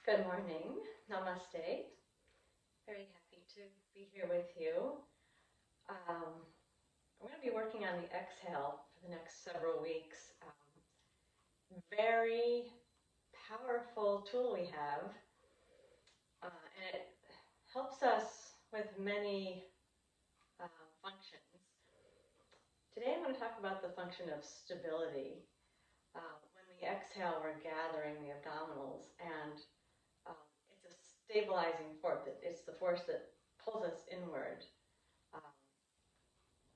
Good morning. Namaste. Very happy to be here with you. I'm going to be working on the exhale for the next several weeks. Very powerful tool we have, and it helps us with many functions. Today I'm going to talk about the function of stability. When we exhale, we're gathering the abdominals, and it's a stabilizing force. It's the force that pulls us inward. Um,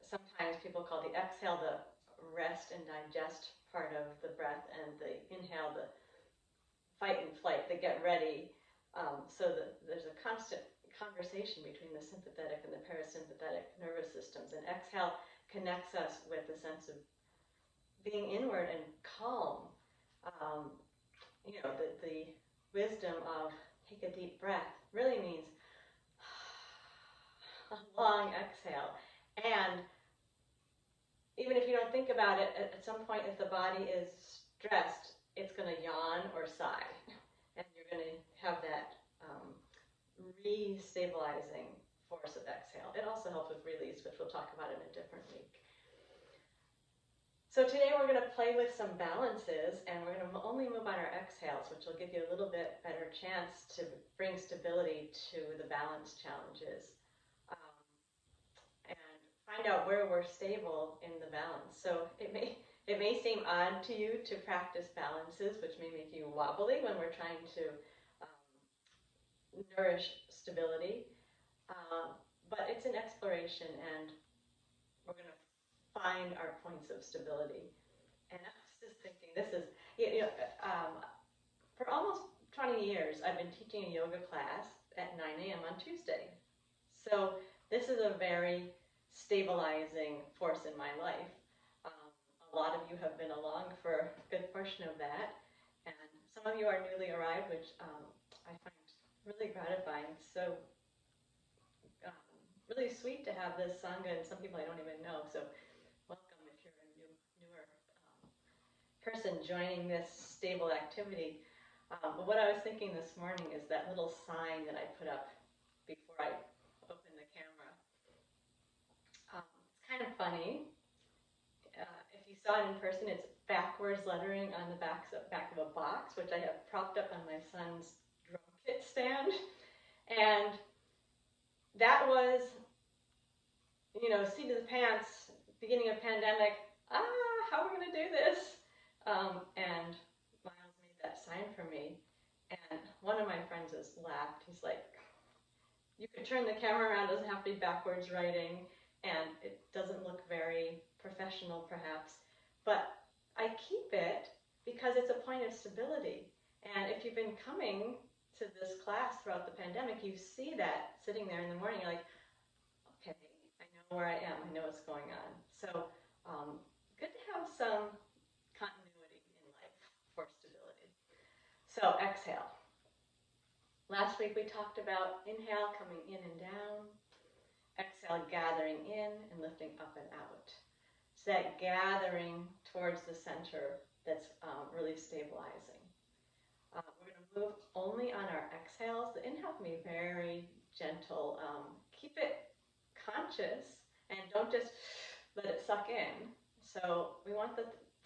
Sometimes people call the exhale the rest and digest part of the breath, and the inhale the fight and flight, the get ready. So that there's a constant conversation between the sympathetic and the parasympathetic nervous systems. And exhale connects us with a sense of being inward and calm. The wisdom of take a deep breath really means a long exhale. And even if you don't think about it, at some point, if the body is stressed, it's going to yawn or sigh. And you're going to have that re-stabilizing force of exhale. It also helps with release, which we'll talk about in a different week. So today we're going to play with some balances, and we're going to only move on our exhales, which will give you a little bit better chance to bring stability to the balance challenges. And find out where we're stable in the balance. So it may seem odd to you to practice balances, which may make you wobbly when we're trying to nourish stability. But it's an exploration, and we're going to find our points of stability. And I was just thinking, this is, for almost 20 years, I've been teaching a yoga class at 9 a.m. on Tuesday. So this is a very stabilizing force in my life. A lot of you have been along for a good portion of that, and some of you are newly arrived, which I find really gratifying. So really sweet to have this sangha, and some people I don't even know. So welcome if you're a newer person joining this stable activity. But what I was thinking this morning is that little sign that I put up before I opened the camera. It's kind of funny. If you saw it in person, it's backwards lettering on the back of a box, which I have propped up on my son's drum kit stand. And that was, seat of the pants, beginning of pandemic, how are we going to do this? And Miles made that sign for me. And one of my friends has laughed. He's like, you could turn the camera around, it doesn't have to be backwards writing, and it doesn't look very professional perhaps, but I keep it because it's a point of stability. And if you've been coming to this class throughout the pandemic, you see that sitting there in the morning, you're like, okay, I know where I am, I know what's going on. So good to have some continuity in life for stability. So exhale. Last week we talked about inhale, coming in and down, exhale, gathering in and lifting up and out. So that gathering towards the center that's really stabilizing. We're going to move only on our exhales. The inhale can be very gentle. Keep it conscious and don't just let it suck in. So we want to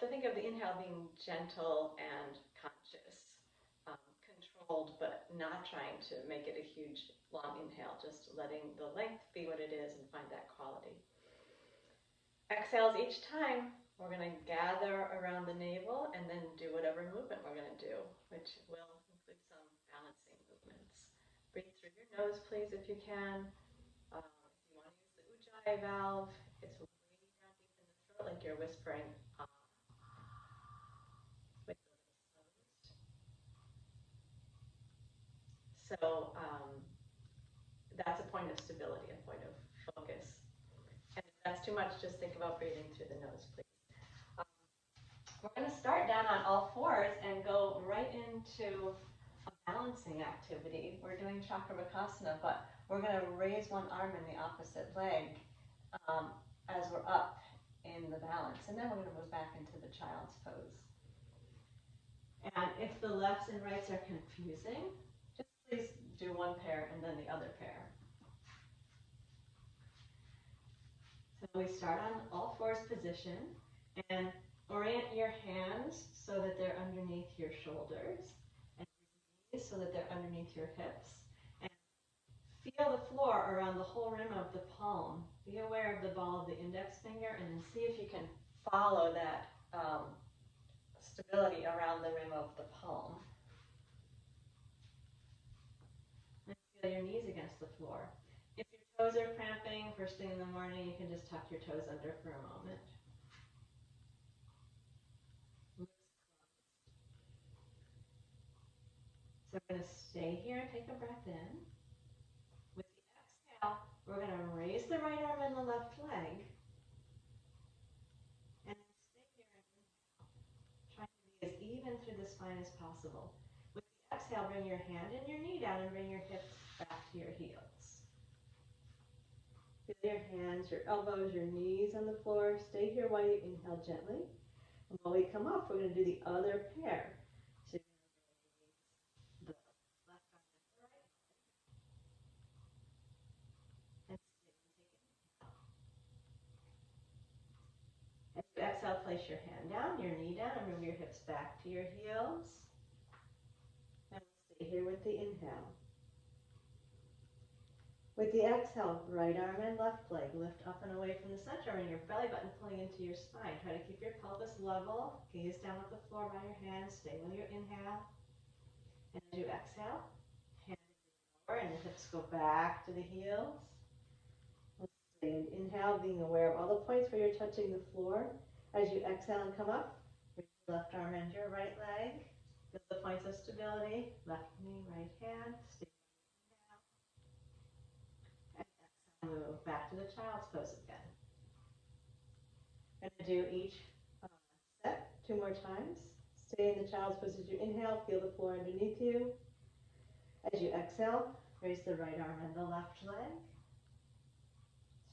think of the inhale being gentle and conscious, controlled, but not trying to make it a huge long inhale, just letting the length be what it is and find that quality. Exhales each time, we're going to gather around the navel and then do whatever movement we're going to do, which will include some balancing movements. Breathe through your nose, please, if you can. If you want to use the Ujjayi valve, it's way down deep in the throat, like you're whispering. With the lips closed. So that's a point of stability, a point of focus. And if that's too much, just think about breathing through the nose, please. We're going to start down on all fours and go right into a balancing activity. We're doing Chakramakasana, but we're going to raise one arm in the opposite leg as we're up in the balance. And then we're going to move back into the child's pose. And if the lefts and rights are confusing, please do one pair and then the other pair. So we start on all fours position and orient your hands so that they're underneath your shoulders and your knees so that they're underneath your hips. And feel the floor around the whole rim of the palm. Be aware of the ball of the index finger and then see if you can follow that stability around the rim of the palm. And feel your knees against the floor. If your toes are cramping first thing in the morning, you can just tuck your toes under for a moment. So we're going to stay here and take a breath in. With the exhale, we're going to raise the right arm and the left leg. And then stay here and inhale. Trying to be as even through the spine as possible. With the exhale, bring your hand and your knee down and bring your hips back to your heels. Feel your hands, your elbows, your knees on the floor. Stay here while you inhale gently. And while we come up, we're going to do the other pair. So the left arm and the right. And stay and take it. As you exhale, place your hand down, your knee down, and move your hips back to your heels. And we'll stay here with the inhale. With the exhale, right arm and left leg lift up and away from the center and your belly button pulling into your spine. Try to keep your pelvis level. Gaze down at the floor by your hands. Stay while you inhale. And as you exhale, hands lower and the hips go back to the heels. Stay and inhale, being aware of all the points where you're touching the floor. As you exhale and come up, reach your left arm and your right leg. Feel the points of stability. Left knee, right hand. Stay. Move back to the child's pose again. We're going to do each set 2 more times. Stay in the child's pose as you inhale, feel the floor underneath you. As you exhale, raise the right arm and the left leg.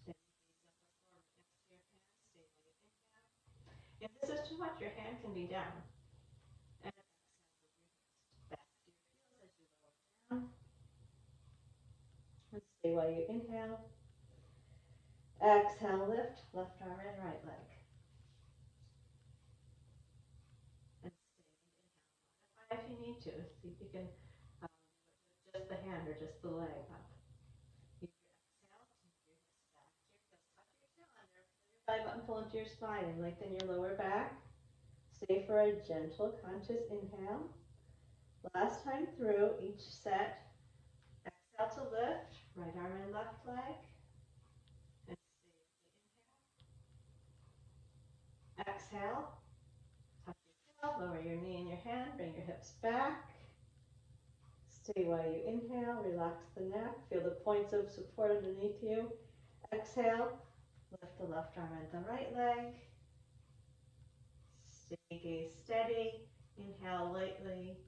Stay next to your hand, stay while you inhale. If this is too much, your hand can be down. And exhale, back to your heels as you lower down. And stay while you inhale. Exhale, lift, left arm and right leg. And stay and inhale. Modify if you need to. See if you can just the hand or just the leg up. Use your exhale to move your hips back to your heels. Tuck your tail under. Feel your belly button pull into your spine and lengthen your lower back. Stay for a gentle, conscious inhale. Last time through each set. Exhale to lift, right arm and left leg. And stay with the inhale. Exhale. Tuck your tail, lower your knee and your hand, bring your hips back. Stay while you inhale, relax the neck, feel the points of support underneath you. Exhale, lift the left arm and the right leg. Stay gaze steady, inhale lightly.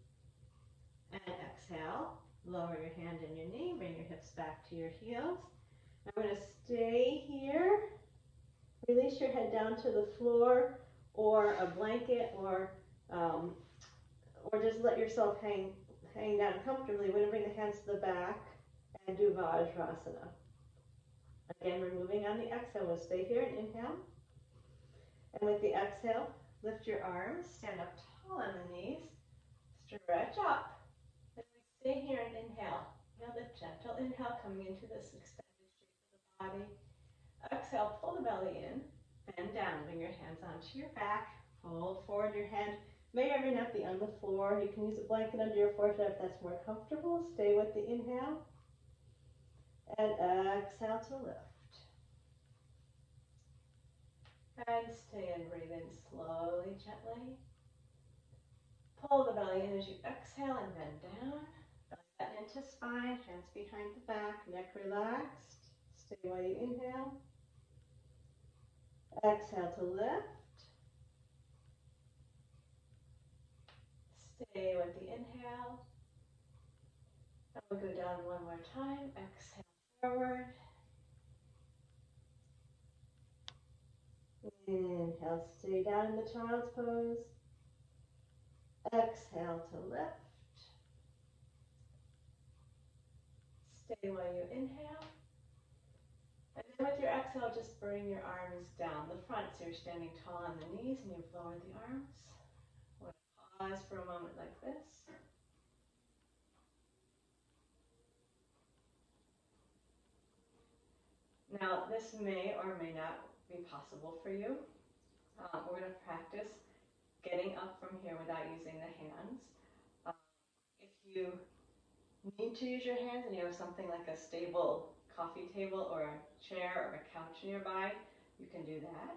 And exhale, lower your hand and your knee, bring your hips back to your heels. I'm going to stay here. Release your head down to the floor or a blanket or just let yourself hang down comfortably. We're going to bring the hands to the back and do Vajrasana. Again, we're moving on the exhale. We'll stay here and inhale. And with the exhale, lift your arms, stand up tall on the knees, stretch up. And we stay here and inhale. Feel the gentle inhale coming into this extended shape of the body. Exhale, pull the belly in, bend down, bring your hands onto your back, fold forward your hand. May or may not be on the floor. You can use a blanket under your forehead if that's more comfortable. Stay with the inhale. And exhale to lift. And stay and breathe in slowly, gently. Pull the belly in as you exhale and bend down. Belly button into spine, hands behind the back, neck relaxed. Stay while you inhale. Exhale to lift. Stay with the inhale. And we'll go down one more time. Exhale forward. Inhale, stay down in the child's pose. Exhale to lift. Stay while you inhale. And then with your exhale, just bring your arms down the front so you're standing tall on the knees and you've lowered the arms. We'll pause for a moment like this. Now, this may or may not be possible for you. We're going to practice getting up from here without using the hands. If you need to use your hands and you have something like a stable coffee table or a chair or a couch nearby, you can do that.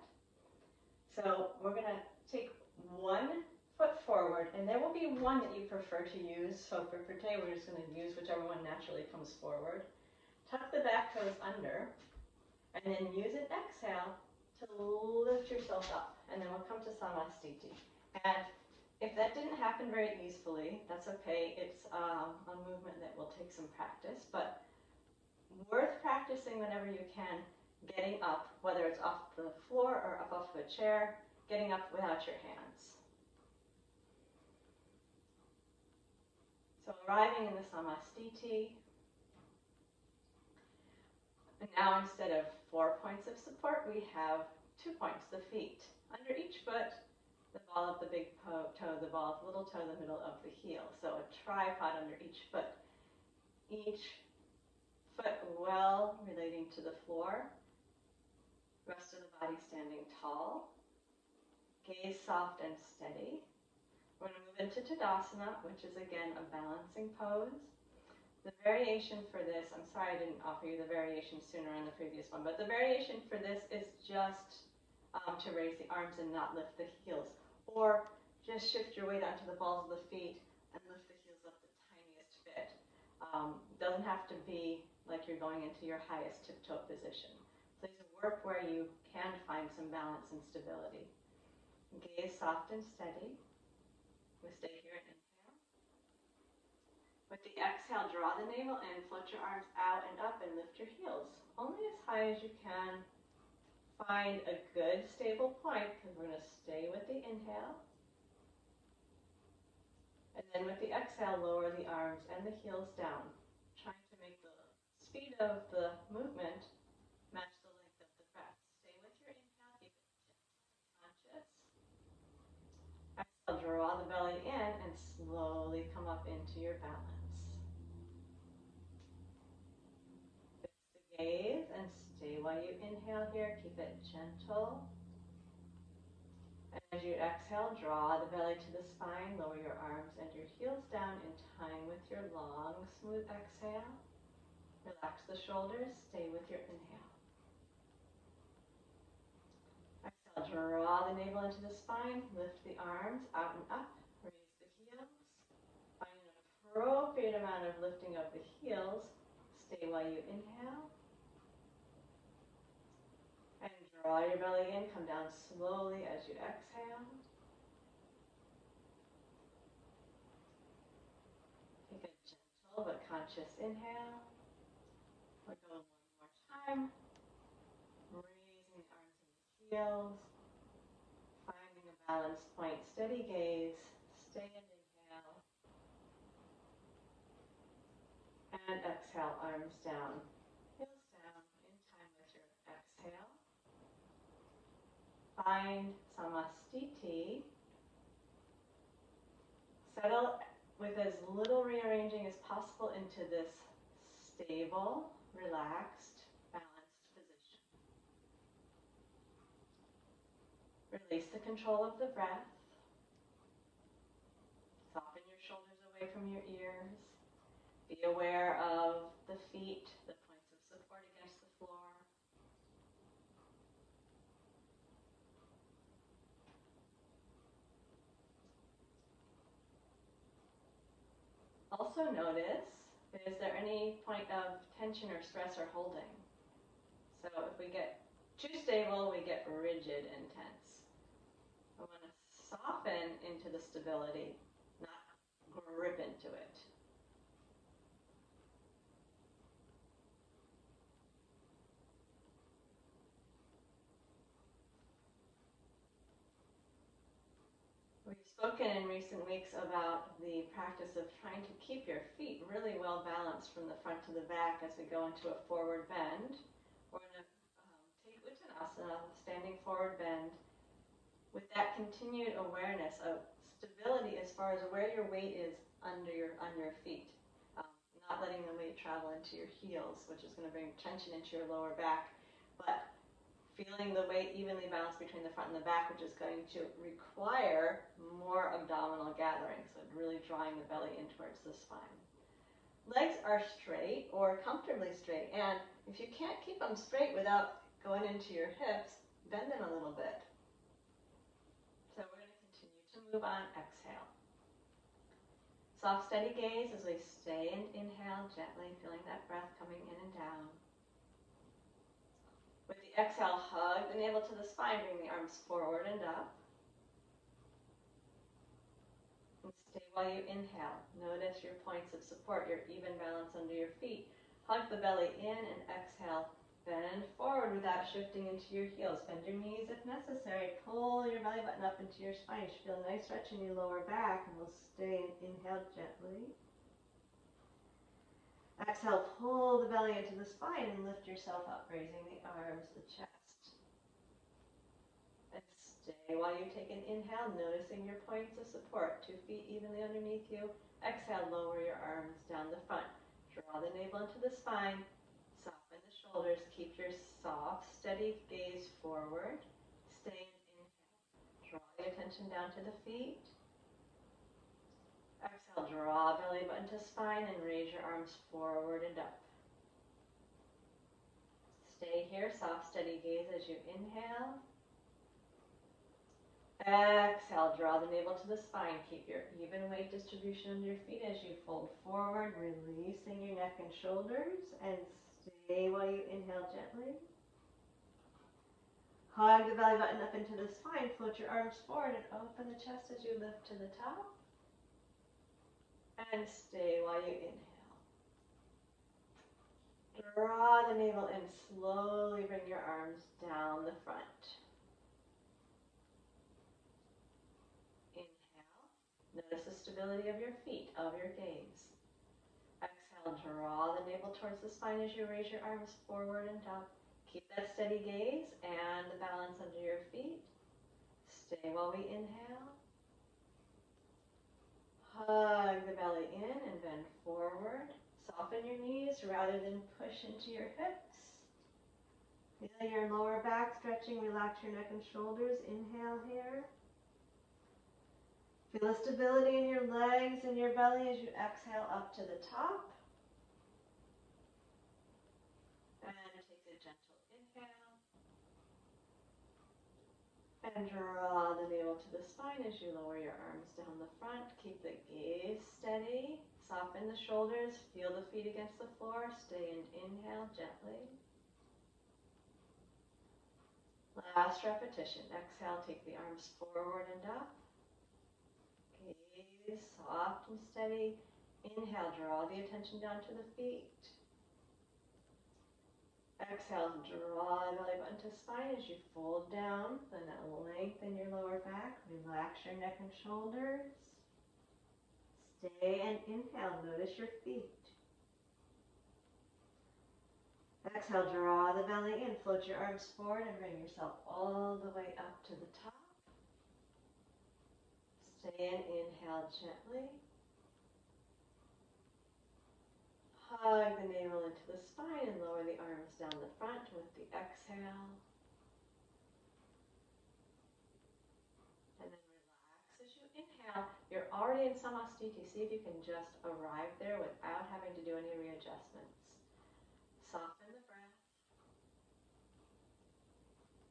So we're going to take one foot forward, and there will be one that you prefer to use. So for today, we're just going to use whichever one naturally comes forward. Tuck the back toes under, and then use an exhale to lift yourself up. And then we'll come to Samastiti. And if that didn't happen very easily, that's okay. It's a movement that will take some practice, but worth practicing whenever you can, getting up, whether it's off the floor or up off of a chair, getting up without your hands. So arriving in the Samastiti. And now instead of 4 points of support, we have 2 points, the feet. Under each foot, the ball of the big toe, the ball of the little toe, the middle of the heel. So a tripod under each foot. Each foot well relating to the floor. Rest of the body standing tall. Gaze soft and steady. We're going to move into Tadasana, which is again a balancing pose. The variation for this, I'm sorry I didn't offer you the variation sooner in the previous one, but the variation for this is just to raise the arms and not lift the heels. Or just shift your weight onto the balls of the feet and lift the heels up the tiniest bit. Doesn't have to be like you're going into your highest tiptoe position. Please work where you can find some balance and stability. Gaze soft and steady. We stay here and inhale. With the exhale, draw the navel in, float your arms out and up and lift your heels. Only as high as you can. Find a good stable point because we're going to stay with the inhale. And then with the exhale, lower the arms and the heels down. Trying to make the speed of the movement match the length of the breath. Stay with your inhale, keep it gentle and conscious. Exhale, draw the belly in and slowly come up into your balance. Fix the gaze and stay while you inhale here. Keep it gentle. And as you exhale, draw the belly to the spine, lower your arms and your heels down in time with your long, smooth exhale. Relax the shoulders, stay with your inhale. Exhale, draw the navel into the spine, lift the arms out and up, raise the heels. Find an appropriate amount of lifting of the heels. Stay while you inhale. And draw your belly in, come down slowly as you exhale. Take a gentle but conscious inhale. We'll go one more time. Raising the arms and the heels. Finding a balanced point, steady gaze. Stay and inhale. And exhale, arms down. Heels down in time with your exhale. Find Samastiti. Settle with as little rearranging as possible into this stable, relaxed, balanced position. Release the control of the breath. Soften your shoulders away from your ears. Be aware of the feet, the points of support against the floor. Also notice, is there any point of tension or stress or holding? So if we get too stable, we get rigid and tense. We want to soften into the stability, not grip into it. We We've spoken in recent weeks about the practice of trying to keep your feet really well balanced from the front to the back as we go into a forward bend. We're going to take Uttanasana, standing forward bend, with that continued awareness of stability as far as where your weight is on your feet. Not letting the weight travel into your heels, which is going to bring tension into your lower back, but feeling the weight evenly balanced between the front and the back, which is going to require more abdominal gathering, so really drawing the belly in towards the spine. Legs are straight or comfortably straight, and if you can't keep them straight without going into your hips, bend them a little bit. So we're going to continue to move on. Exhale. Soft, steady gaze as we stay and inhale gently, feeling that breath coming in and down. With the exhale, hug the navel to the spine, bring the arms forward and up. And stay while you inhale. Notice your points of support, your even balance under your feet. Hug the belly in and exhale. Bend forward without shifting into your heels. Bend your knees if necessary. Pull your belly button up into your spine. You should feel a nice stretch in your lower back, and we'll stay and inhale gently. Exhale, pull the belly into the spine and lift yourself up, raising the arms, the chest. And stay while you take an inhale, noticing your points of support. 2 feet evenly underneath you. Exhale, lower your arms down the front. Draw the navel into the spine. Soften the shoulders. Keep your soft, steady gaze forward. Stay and inhale. Draw the attention down to the feet. Exhale, draw belly button to spine and raise your arms forward and up. Stay here, soft, steady gaze as you inhale. Exhale, draw the navel to the spine. Keep your even weight distribution under your feet as you fold forward, releasing your neck and shoulders, and stay while you inhale gently. Hug the belly button up into the spine. Float your arms forward and open the chest as you lift to the top. And stay while you inhale. Draw the navel in. Slowly bring your arms down the front. Inhale. Notice the stability of your feet, of your gaze. Exhale, draw the navel towards the spine as you raise your arms forward and down. Keep that steady gaze and the balance under your feet. Stay while we inhale. Hug the belly in and bend forward. Soften your knees rather than push into your hips. Feel your lower back stretching. Relax your neck and shoulders. Inhale here. Feel the stability in your legs and your belly as you exhale up to the top. And take a gentle inhale. And draw the navel to the spine as you lower your arms down the front. Keep the gaze steady. Soften the shoulders. Feel the feet against the floor. Stay and inhale gently. Last repetition. Exhale, take the arms forward and up. Gaze soft and steady. Inhale, draw the attention down to the feet. Exhale, draw the belly button to spine as you fold down. Then lengthen your lower back. Relax your neck and shoulders. Stay and inhale. Notice your feet. Exhale, draw the belly in. Float your arms forward and bring yourself all the way up to the top. Stay and inhale gently. Hug the navel into the spine and lower the arms down the front with the exhale. And then relax as you inhale. You're already in Samastiti. See if you can just arrive there without having to do any readjustments. Soften the breath.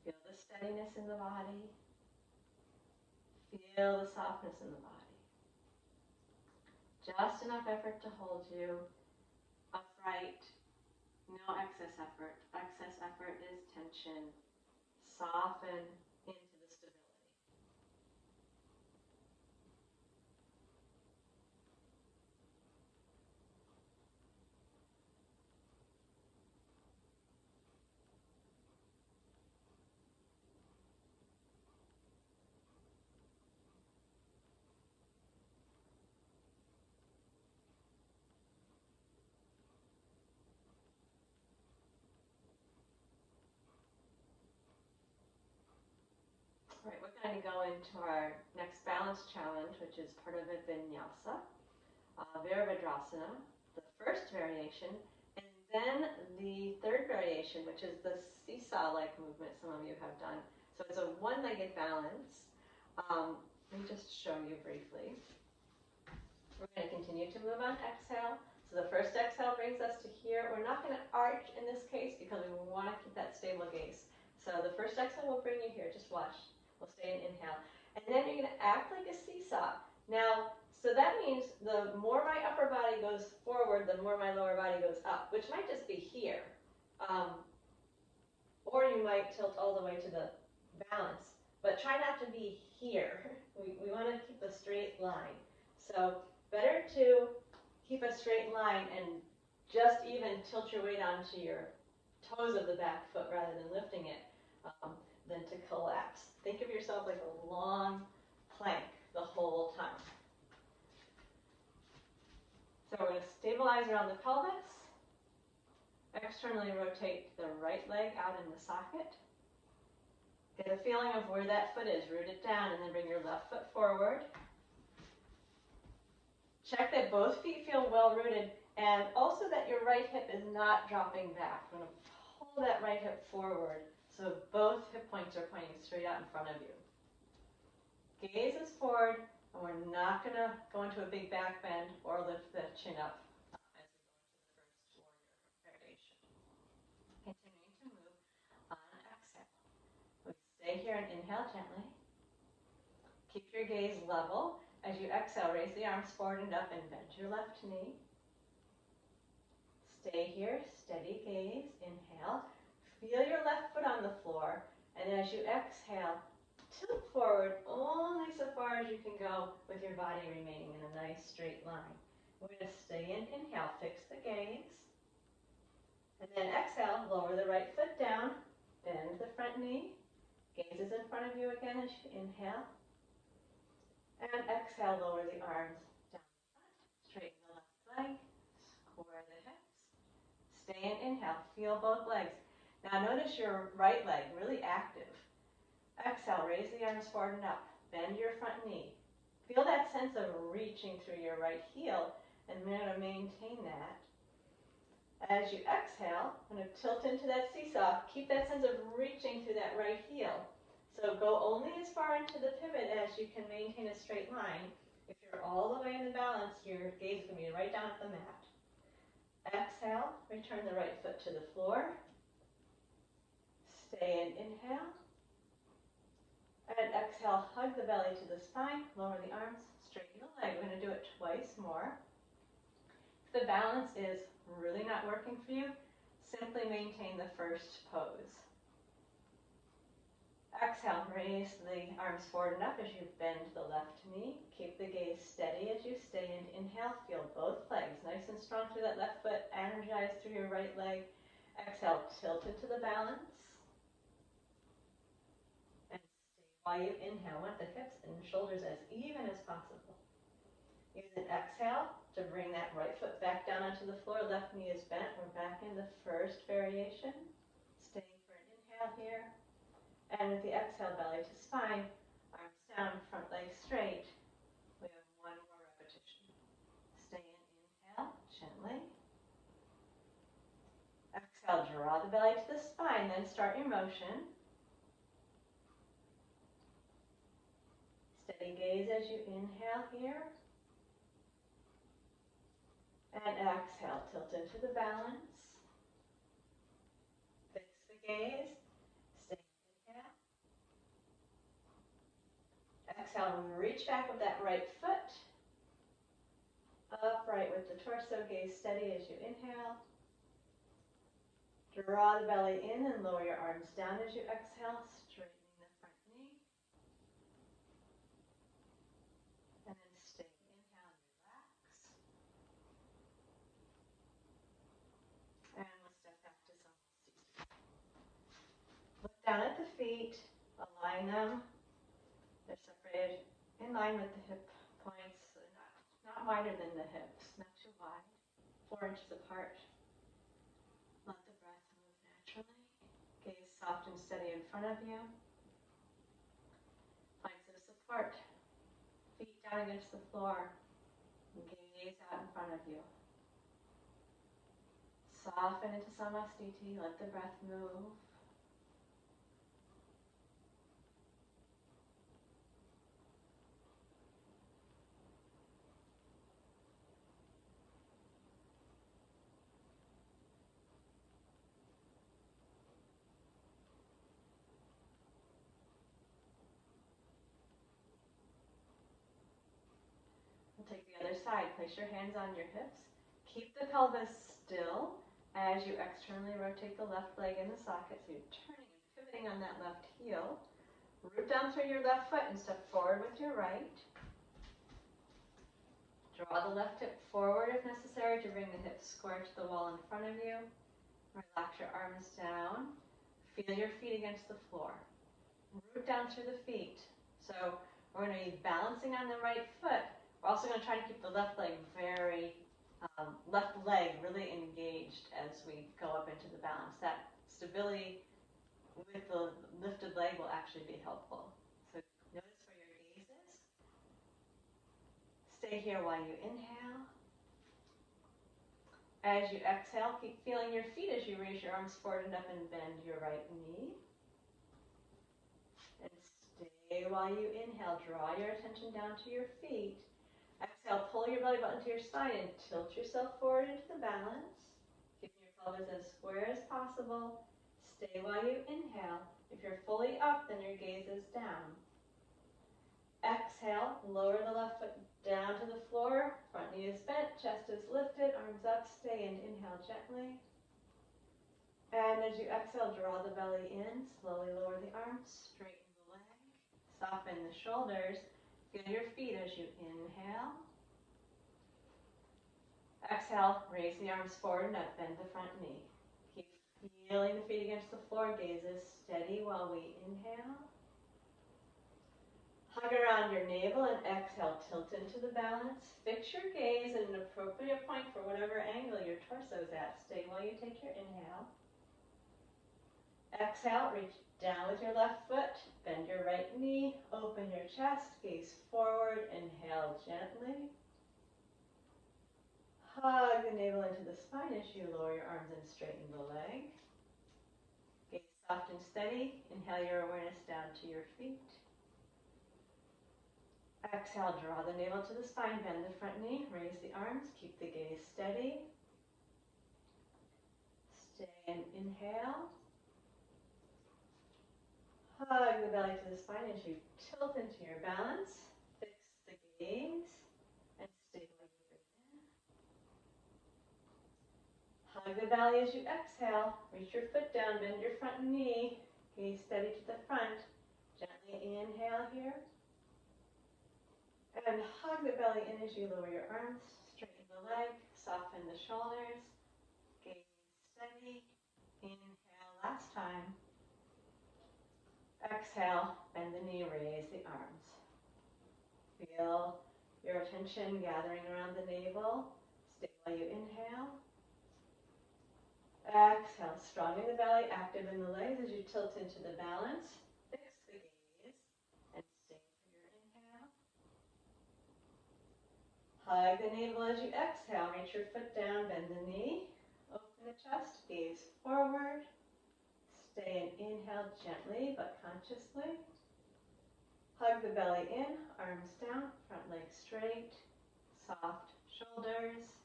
Feel the steadiness in the body. Feel the softness in the body. Just enough effort to hold you upright. No excess effort. Excess effort is tension. Soften into the stability. trying to go into our next balance challenge, which is part of a vinyasa, Virabhadrasana, the first variation, and then the third variation, which is the seesaw-like movement some of you have done. So it's a one-legged balance. Let me just show you briefly. We're going to continue to move on exhale. So the first exhale brings us to here. We're not going to arch in this case because we want to keep that stable gaze. So the first exhale will bring you here. Just watch. We'll stay in inhale. And then you're going to act like a seesaw. Now, so that means the more my upper body goes forward, the more my lower body goes up, which might just be here. Or you might tilt all the way to the balance. But try not to be here. We want to keep a straight line. So better to keep a straight line and just even tilt your weight onto your toes of the back foot rather than lifting it, than to collapse. Think of yourself like a long plank the whole time. So we're going to stabilize around the pelvis. Externally rotate the right leg out in the socket. Get a feeling of where that foot is. Root it down and then bring your left foot forward. Check that both feet feel well rooted and also that your right hip is not dropping back. We're going to pull that right hip forward so both hip points are pointing straight out in front of you. Gaze is forward, and we're not going to go into a big back bend or lift the chin up as we go into the first warrior variation. Continuing to move on exhale. We stay here and inhale gently. Keep your gaze level. As you exhale, raise the arms forward and up and bend your left knee. Stay here, steady gaze, inhale. Feel your left foot on the floor, and as you exhale, tilt forward only so far as you can go with your body remaining in a nice straight line. We're going to stay in, inhale, fix the gaze. And then exhale, lower the right foot down, bend the front knee. Gaze is in front of you again as you inhale. And exhale, lower the arms down the front, straighten the left leg, square the hips. Stay in, inhale, feel both legs. Now notice your right leg really active. Exhale, raise the arms forward and up, bend your front knee. Feel that sense of reaching through your right heel, and we're going to maintain that. As you exhale, I'm going to tilt into that seesaw. Keep that sense of reaching through that right heel. So go only as far into the pivot as you can maintain a straight line. If you're all the way in the balance, your gaze is going to be right down at the mat. Exhale, return the right foot to the floor. Stay in, inhale. And exhale, hug the belly to the spine, lower the arms, straighten the leg. We're going to do it twice more. If the balance is really not working for you, simply maintain the first pose. Exhale, raise the arms forward and up as you bend the left knee. Keep the gaze steady as you stay in. Inhale, feel both legs nice and strong through that left foot, energize through your right leg. Exhale, tilt into the balance. And stay while you inhale. Want the hips and shoulders as even as possible. Use an exhale to bring that right foot back down onto the floor. Left knee is bent. We're back in the first variation. Staying for an inhale here. And with the exhale, belly to spine, arms down, front leg straight. We have one more repetition. Stay in, inhale, gently. Exhale, draw the belly to the spine, then start your motion. Steady gaze as you inhale here. And exhale, tilt into the balance. Fix the gaze. Stay in, inhale. Exhale, reach back with that right foot. Upright with the torso, gaze steady as you inhale. Draw the belly in and lower your arms down as you exhale, straightening the front knee. And then stay, inhale and relax. And we'll step back to Samastiti. Look down at the feet, align them. They're separated in line with the hip points, so not wider than the hips, not too wide, 4 inches apart. Let the breath move naturally. Gaze soft and steady in front of you. Support. Feet down against the floor. Gaze out in front of you. Soften into Samastiti. Let the breath move. We'll take the other side. Place your hands on your hips. Keep the pelvis still as you externally rotate the left leg in the socket. So you're turning and pivoting on that left heel. Root down through your left foot and step forward with your right. Draw the left hip forward if necessary to bring the hips square to the wall in front of you. Relax your arms down. Feel your feet against the floor. Root down through the feet. So we're going to be balancing on the right foot. We're also going to try to keep the left leg really engaged as we go up into the balance. That stability with the lifted leg will actually be helpful. So notice where your gaze is. Stay here while you inhale. As you exhale, keep feeling your feet as you raise your arms forward and up and bend your right knee. And stay while you inhale. Draw your attention down to your feet. Exhale, pull your belly button to your side and tilt yourself forward into the balance. Keeping your pelvis as square as possible. Stay while you inhale. If you're fully up, then your gaze is down. Exhale, lower the left foot down to the floor. Front knee is bent, chest is lifted, arms up, stay and inhale gently. And as you exhale, draw the belly in, slowly lower the arms, straighten the leg, soften the shoulders. Feel your feet as you inhale. Exhale, raise the arms forward and up, bend the front knee. Keep feeling the feet against the floor, gaze is steady while we inhale. Hug around your navel and exhale, tilt into the balance. Fix your gaze at an appropriate point for whatever angle your torso is at. Stay while you take your inhale. Exhale, reach down with your left foot, bend your right knee, open your chest, gaze forward, inhale gently. Hug the navel into the spine as you lower your arms and straighten the leg. Gaze soft and steady. Inhale your awareness down to your feet. Exhale, draw the navel to the spine, bend the front knee, raise the arms, keep the gaze steady. Stay and inhale. Hug the belly to the spine as you tilt into your balance. Fix the gaze and stay while you breathe in. Hug the belly as you exhale. Reach your foot down, bend your front knee. Gaze steady to the front. Gently inhale here. And hug the belly in as you lower your arms, straighten the leg, soften the shoulders, gaze steady, inhale last time. Exhale, bend the knee, raise the arms. Feel your attention gathering around the navel. Stay while you inhale. Exhale, strong in the belly, active in the legs as you tilt into the balance. Fix the gaze and stay for your inhale. Hug the navel as you exhale. Reach your foot down, bend the knee. Open the chest, gaze forward. Stay and inhale gently but consciously. Hug the belly in, arms down, front leg straight, soft shoulders.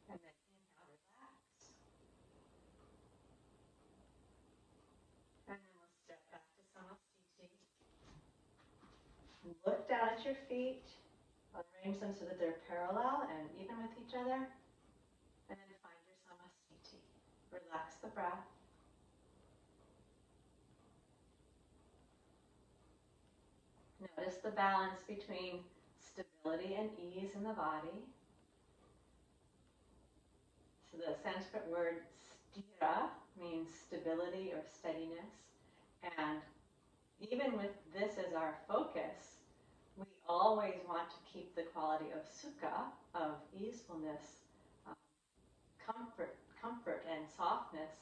And then inhale, relax. And then we'll step back to Samastiti. Look down at your feet. Arrange them so that they're parallel and even with each other. And then find your Samastiti. Relax the breath. Notice the balance between stability and ease in the body. So the Sanskrit word stira means stability or steadiness. And even with this as our focus, we always want to keep the quality of sukha, of easefulness, comfort and softness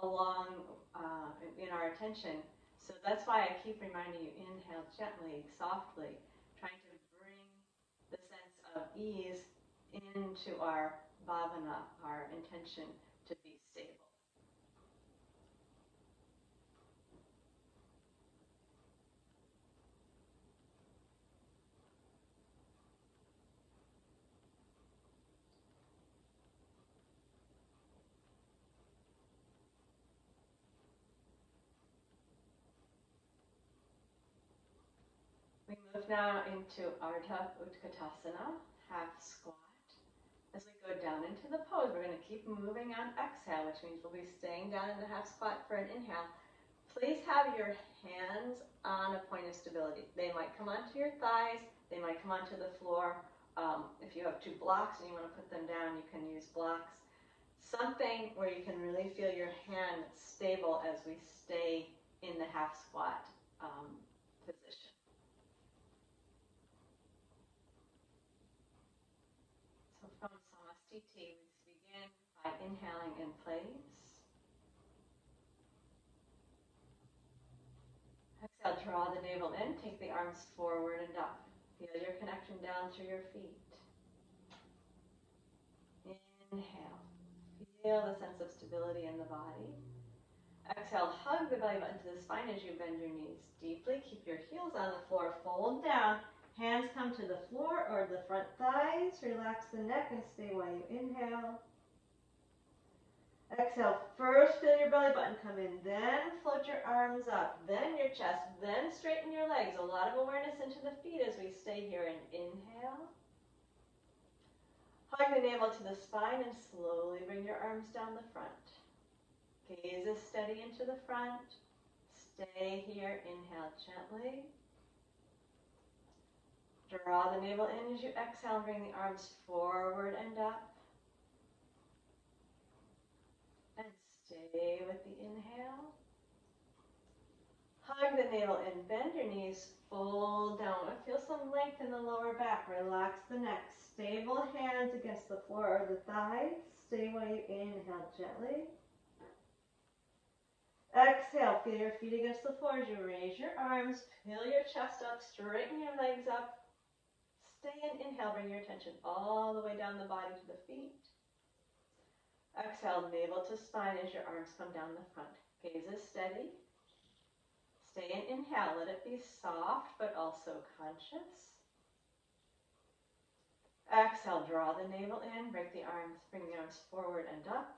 along in our attention, So that's why I keep reminding you, inhale gently, softly, trying to bring the sense of ease into our bhavana, our intention to be stable. We move now into Ardha Utkatasana, half squat. As we go down into the pose, we're going to keep moving on exhale, which means we'll be staying down in the half squat for an inhale. Please have your hands on a point of stability. They might come onto your thighs, they might come onto the floor. If you have two blocks and you want to put them down, you can use blocks. Something where you can really feel your hand stable as we stay in the half squat position. So from Samastiti, we begin by inhaling in place. Exhale, draw the navel in, take the arms forward and up. Feel your connection down through your feet. Inhale. Feel the sense of stability in the body. Exhale, hug the belly button to the spine as you bend your knees deeply. Keep your heels on the floor, fold down. Hands come to the floor or the front thighs. Relax the neck and stay while you inhale. Exhale, first feel your belly button come in, then float your arms up, then your chest, then straighten your legs. A lot of awareness into the feet as we stay here and inhale. Hug the navel to the spine and slowly bring your arms down the front. Gaze is steady into the front. Stay here, inhale gently. Draw the navel in as you exhale, bring the arms forward and up. And stay with the inhale. Hug the navel in, bend your knees, fold down. Feel some length in the lower back. Relax the neck. Stable hands against the floor or the thighs. Stay while you inhale gently. Exhale, feel your feet against the floor as you raise your arms, peel your chest up, straighten your legs up. Stay and inhale, bring your attention all the way down the body to the feet. Exhale, navel to spine as your arms come down the front. Gaze is steady. Stay and inhale, let it be soft but also conscious. Exhale, draw the navel in, bring the arms forward and up.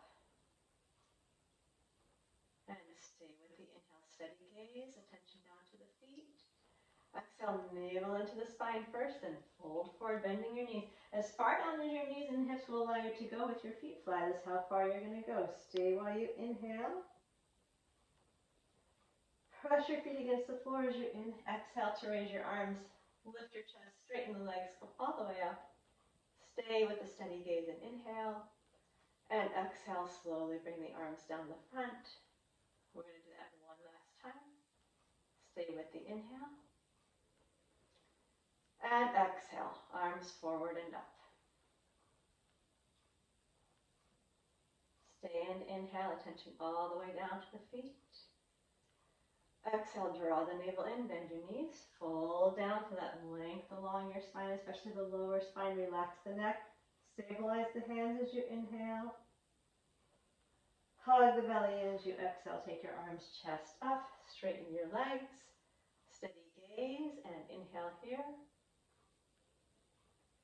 And stay with the inhale, steady gaze, attention down to the feet. Exhale, navel into the spine first, then fold forward, bending your knees. As far down as your knees and hips will allow you to go with your feet flat is how far you're going to go. Stay while you inhale. Press your feet against the floor as you exhale to raise your arms. Lift your chest, straighten the legs, come all the way up. Stay with the steady gaze and inhale. And exhale, slowly bring the arms down the front. We're going to do that one last time. Stay with the inhale. And exhale, arms forward and up. Stay and inhale, attention all the way down to the feet. Exhale, draw the navel in, bend your knees, fold down for that length along your spine, especially the lower spine. Relax the neck, stabilize the hands as you inhale. Hug the belly in as you exhale. Take your arms chest up, straighten your legs, steady gaze, and inhale here.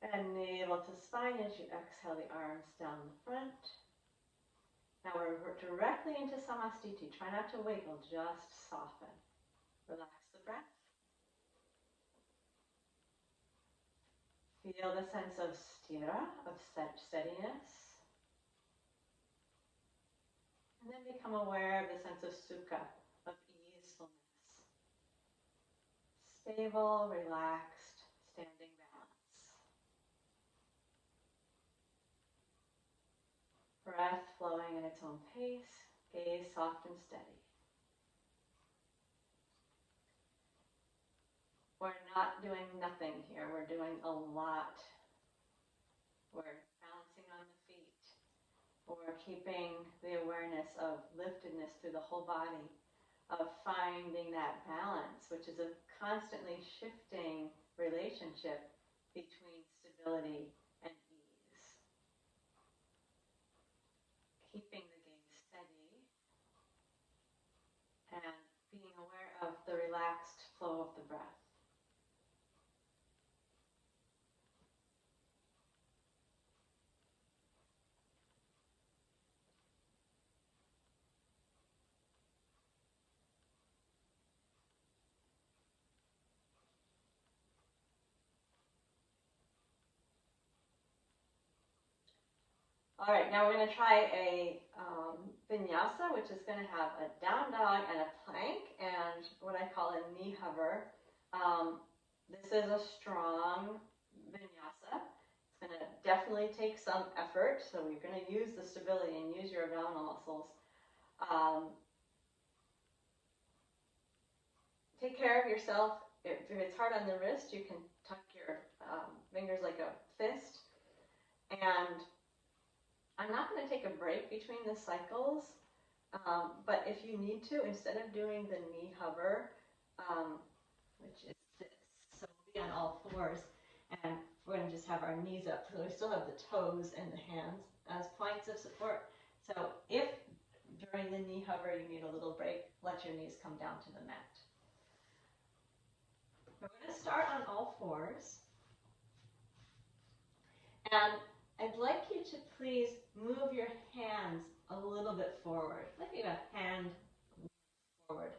And navel to spine as you exhale, the arms down the front. Now we're directly into Samastiti. Try not to wiggle, just soften. Relax the breath. Feel the sense of sthira, of steadiness. And then become aware of the sense of sukha, of easefulness. Stable, relaxed, standing balance. Breath flowing at its own pace, gaze soft and steady. We're not doing nothing here, we're doing a lot. We're balancing on the feet. We're keeping the awareness of liftedness through the whole body. of finding that balance, which is a constantly shifting relationship between stability and ease. Keeping the gaze steady and being aware of the relaxed flow of the breath. All right, now we're going to try a vinyasa, which is going to have a down dog and a plank, and what I call a knee hover. This is a strong vinyasa. It's going to definitely take some effort, so you're going to use the stability and use your abdominal muscles. Take care of yourself. If it's hard on the wrist, you can tuck your fingers like a fist. And I'm not going to take a break between the cycles, but if you need to, instead of doing the knee hover, which is this, so we'll be on all fours, and we're going to just have our knees up, so we still have the toes and the hands as points of support. So if during the knee hover you need a little break, let your knees come down to the mat. We're going to start on all fours. And I'd like you to please move your hands a little bit forward. Like you have a hand forward.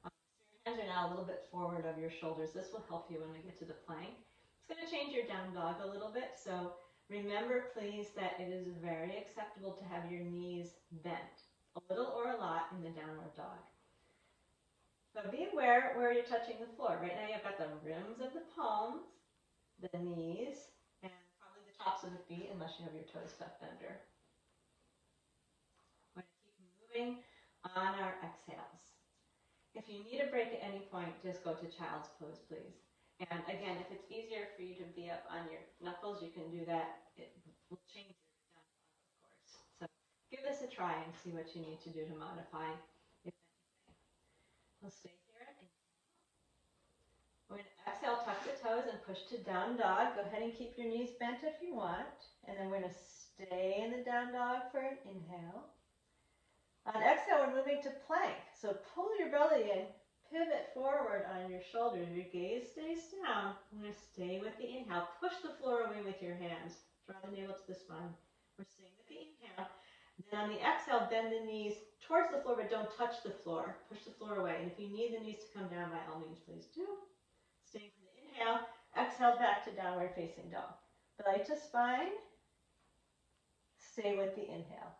So your hands are now a little bit forward of your shoulders. This will help you when we get to the plank. It's going to change your down dog a little bit. So remember, please, that it is very acceptable to have your knees bent, a little or a lot, in the downward dog. But be aware where you're touching the floor. Right now you've got the rims of the palms, the knees, and probably the tops of the feet, unless you have your toes tucked under. We're going to keep moving on our exhales. If you need a break at any point, just go to child's pose, please. And again, if it's easier for you to be up on your knuckles, you can do that. It will change your down dog, of course. So give this a try and see what you need to do to modify, if anything. We'll stay here and we're going to exhale, tuck the toes, and push to down dog. Go ahead and keep your knees bent if you want. And then we're going to stay in the down dog for an inhale. On exhale, we're moving to plank. So pull your belly in, pivot forward on your shoulders. Your gaze stays down. I'm going to stay with the inhale. Push the floor away with your hands. Draw the navel to the spine. We're staying with the inhale. Then on the exhale, bend the knees towards the floor, but don't touch the floor. Push the floor away. And if you need the knees to come down, by all means, please do. Staying for the inhale, exhale back to downward facing dog. Belly to spine, stay with the inhale.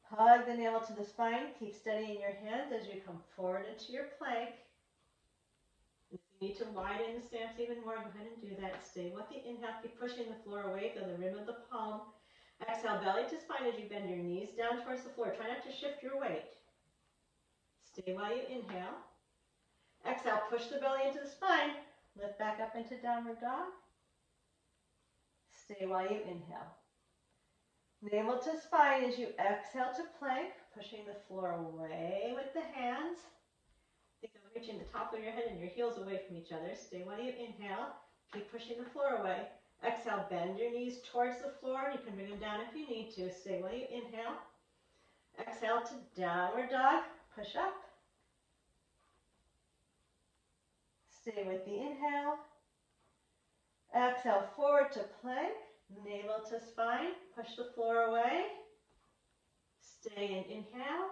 Hug the navel to the spine, keep steady in your hands as you come forward into your plank. If you need to widen the stance even more, go ahead and do that. Stay with the inhale, keep pushing the floor away, feel the rim of the palm. Exhale, belly to spine as you bend your knees down towards the floor. Try not to shift your weight. Stay while you inhale. Exhale, push the belly into the spine. Lift back up into downward dog. Stay while you inhale. Navel to spine as you exhale to plank, pushing the floor away with the hands. Think of reaching the top of your head and your heels away from each other. Stay while you inhale. Keep pushing the floor away. Exhale, bend your knees towards the floor. You can bring them down if you need to. Stay while you inhale. Exhale to downward dog. Push up. Stay with the inhale. Exhale, forward to plank. Navel to spine. Push the floor away. Stay and inhale.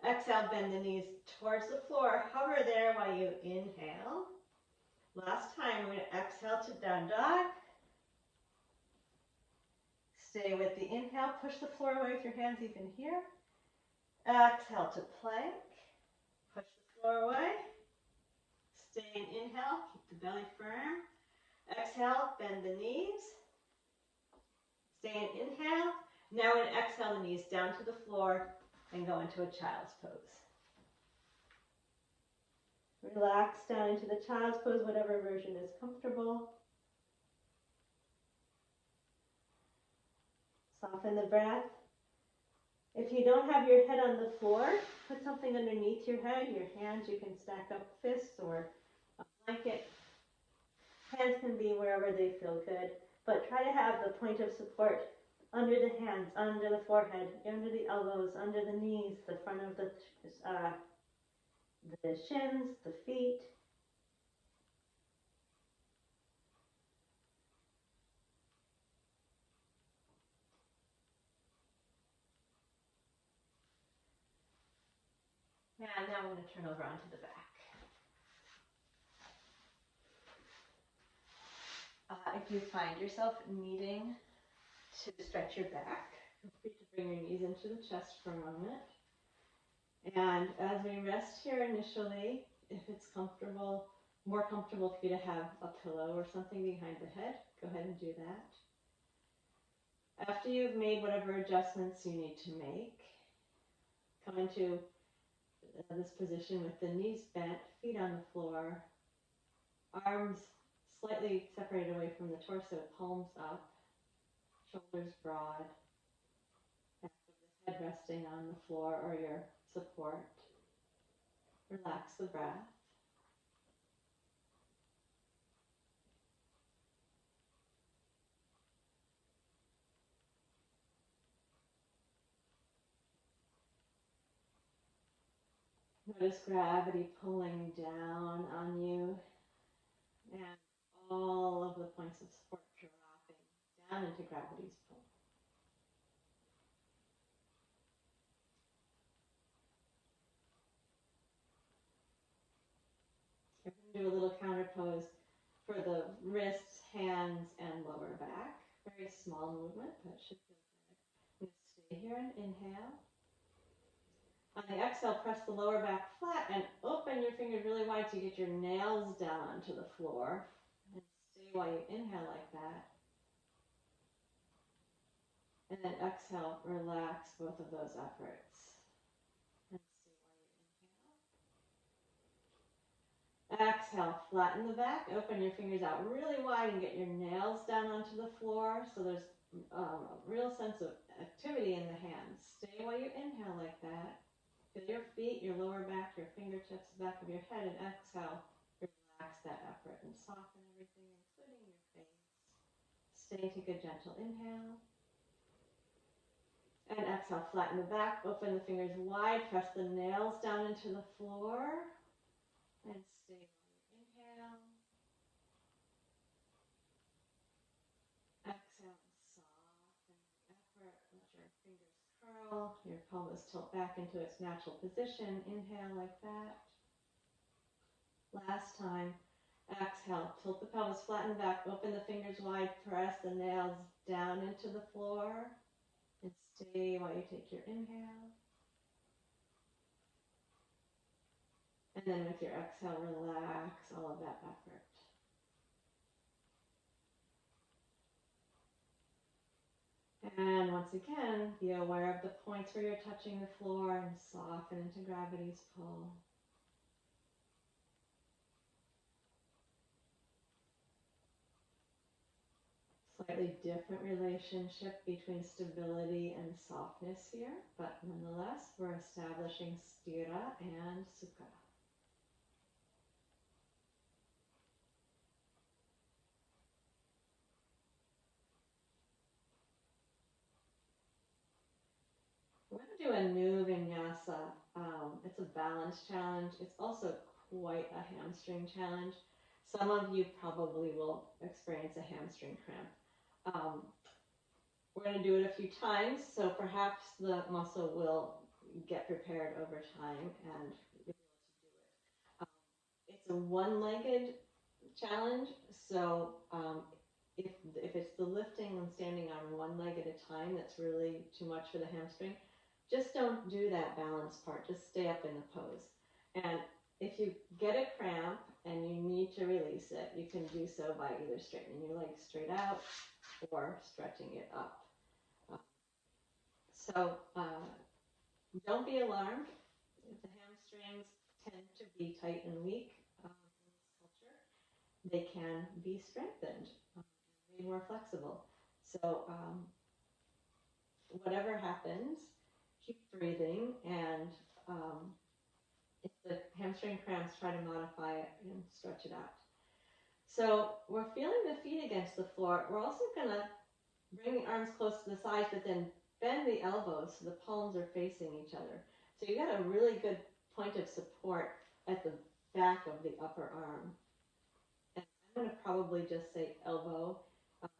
Exhale, bend the knees towards the floor. Hover there while you inhale. Last time, we're going to exhale to down dog. Stay with the inhale. Push the floor away with your hands even here. Exhale to plank. Push the floor away. Stay and inhale. Keep the belly firm. Exhale, bend the knees. Stay and inhale. Now we're going to exhale the knees down to the floor and go into a child's pose. Relax down into the child's pose, whatever version is comfortable. Soften the breath. If you don't have your head on the floor, put something underneath your head. Your hands, you can stack up fists or a blanket. Hands can be wherever they feel good, but try to have the point of support under the hands, under the forehead, under the elbows, under the knees, the front of the shins, the feet. And now I'm going to turn over onto the back. If you find yourself needing to stretch your back, feel free to bring your knees into the chest for a moment. And as we rest here initially, if it's comfortable, more comfortable for you to have a pillow or something behind the head, go ahead and do that. After you've made whatever adjustments you need to make, come into this position with the knees bent, feet on the floor, arms slightly separated away from the torso, palms up, shoulders broad, back of the head resting on the floor or your support. Relax the breath. Notice gravity pulling down on you and all of the points of support dropping down into gravity's pull. You're going to do a little counter pose for the wrists, hands, and lower back. Very small movement, but it should feel good. I'm going to stay here and inhale. On the exhale, press the lower back flat and open your fingers really wide so you get your nails down onto the floor. And stay while you inhale like that. And then exhale, relax both of those efforts. And stay while you inhale. Exhale, flatten the back, open your fingers out really wide and get your nails down onto the floor so there's a real sense of activity in the hands. Stay while you inhale like that. Feel your feet, your lower back, your fingertips, the back of your head, and exhale, relax that effort and soften everything, including your face. Stay, take a gentle inhale. And exhale, flatten the back, open the fingers wide, press the nails down into the floor, and stay while you inhale. Exhale, soften the effort, let your fingers curl, your pelvis tilt back into its natural position. Inhale like that. Last time. Exhale, tilt the pelvis, flatten the back, open the fingers wide, press the nails down into the floor, and stay while you take your inhale. And then with your exhale, relax all of that effort. And once again, be aware of the points where you're touching the floor and soften into gravity's pull. Slightly different relationship between stability and softness here, but nonetheless, we're establishing sthira and sukha. We're going to do a new vinyasa. It's a balance challenge. It's also quite a hamstring challenge. Some of you probably will experience a hamstring cramp. We're going to do it a few times, so perhaps the muscle will get prepared over time and you'll be able to do it. It's a one-legged challenge, so if it's the lifting and standing on one leg at a time that's really too much for the hamstring, just don't do that balance part. Just stay up in the pose. And if you get a cramp and you need to release it, you can do so by either straightening your legs straight out or stretching it up. So don't be alarmed if the hamstrings tend to be tight and weak in this culture. They can be strengthened and made more flexible. So whatever happens, keep breathing, and if the hamstring cramps, try to modify it and stretch it out. So we're feeling the feet against the floor. We're also going to bring the arms close to the sides, but then bend the elbows so the palms are facing each other. So you got a really good point of support at the back of the upper arm. And I'm going to probably just say elbow, but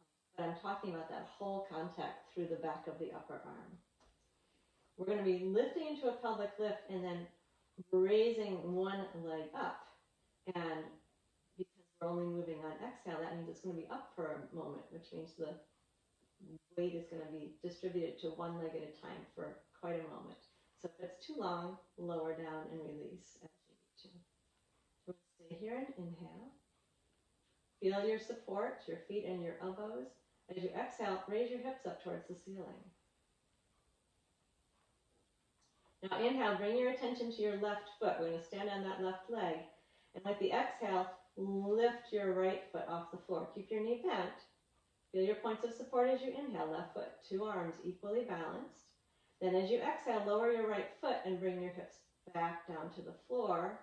I'm talking about that whole contact through the back of the upper arm. We're going to be lifting into a pelvic lift and then raising one leg up. And because we're only moving on exhale, that means it's going to be up for a moment, which means the weight is going to be distributed to one leg at a time for quite a moment. So if it's too long, lower down and release as you need to. So stay here and inhale. Feel your support, your feet and your elbows. As you exhale, raise your hips up towards the ceiling. Now inhale, bring your attention to your left foot. We're going to stand on that left leg. And with the exhale, lift your right foot off the floor. Keep your knee bent. Feel your points of support as you inhale, left foot, two arms equally balanced. Then as you exhale, lower your right foot and bring your hips back down to the floor.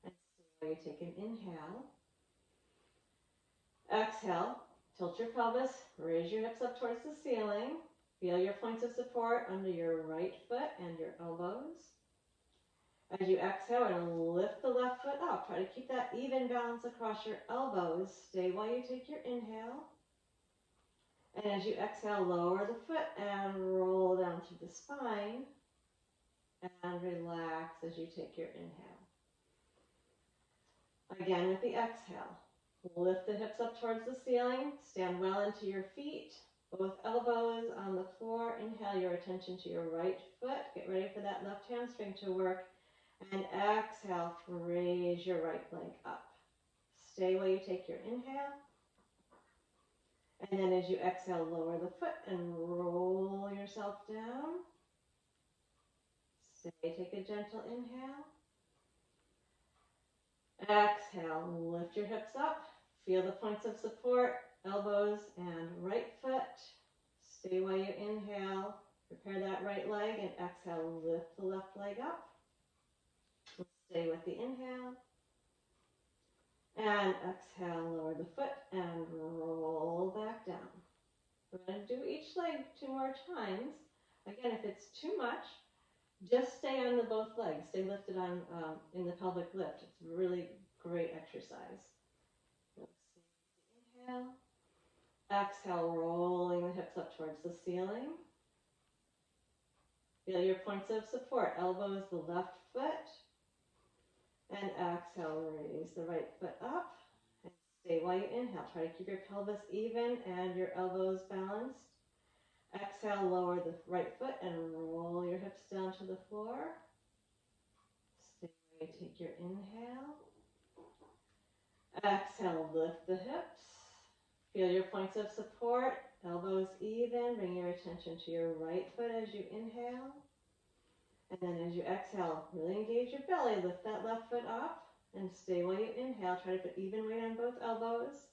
And so you take an inhale. Exhale, tilt your pelvis, raise your hips up towards the ceiling. Feel your points of support under your right foot and your elbows. As you exhale, and lift the left foot up. Try to keep that even balance across your elbows. Stay while you take your inhale. And as you exhale, lower the foot and roll down through the spine. And relax as you take your inhale. Again with the exhale. Lift the hips up towards the ceiling. Stand well into your feet. Both elbows on the floor. Inhale your attention to your right foot. Get ready for that left hamstring to work. And exhale, raise your right leg up. Stay while you take your inhale. And then as you exhale, lower the foot and roll yourself down. Stay, take a gentle inhale. Exhale, lift your hips up. Feel the points of support, elbows and right foot. Stay while you inhale. Prepare that right leg and exhale, lift the left leg up. Stay with the inhale. And exhale, lower the foot and roll back down. We're going to do each leg 2 more times. Again, if it's too much, just stay on the both legs. Stay lifted on in the pelvic lift. It's a really great exercise. Inhale. Exhale, rolling the hips up towards the ceiling. Feel your points of support. Elbows the left foot. And exhale, raise the right foot up. And stay while you inhale. Try to keep your pelvis even and your elbows balanced. Exhale, lower the right foot and roll your hips down to the floor. Stay while you take your inhale. Exhale, lift the hips. Feel your points of support. Elbows even. Bring your attention to your right foot as you inhale. And then as you exhale, really engage your belly. Lift that left foot up and stay while you inhale. Try to put even weight on both elbows.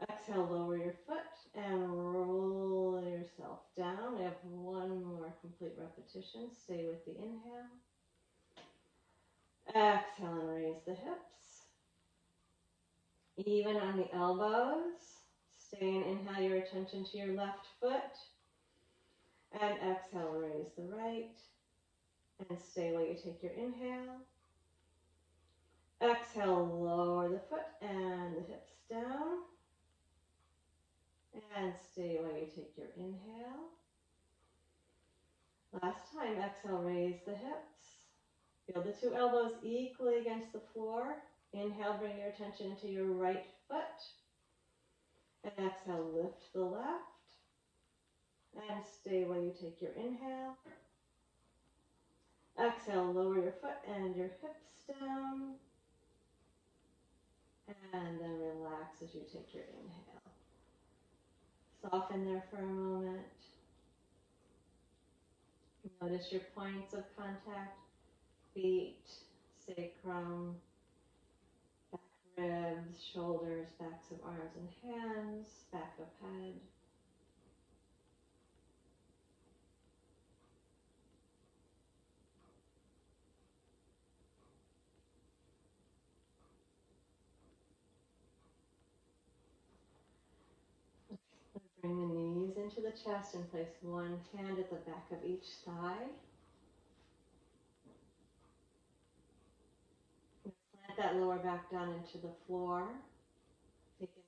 Exhale, lower your foot and roll yourself down. We have one more complete repetition. Stay with the inhale. Exhale and raise the hips. Even on the elbows. Stay and inhale your attention to your left foot. And exhale, raise the right. And stay while you take your inhale. Exhale, lower the foot and the hips down. And stay while you take your inhale. Last time, exhale, raise the hips. Feel the 2 elbows equally against the floor. Inhale, bring your attention to your right foot. And exhale, lift the left. And stay while you take your inhale. Exhale, lower your foot and your hips down. And then relax as you take your inhale. Soften there for a moment. Notice your points of contact, feet, sacrum, back ribs, shoulders, backs of arms and hands, back of head. into the chest and place one hand at the back of each thigh. Plant that lower back down into the floor. Take an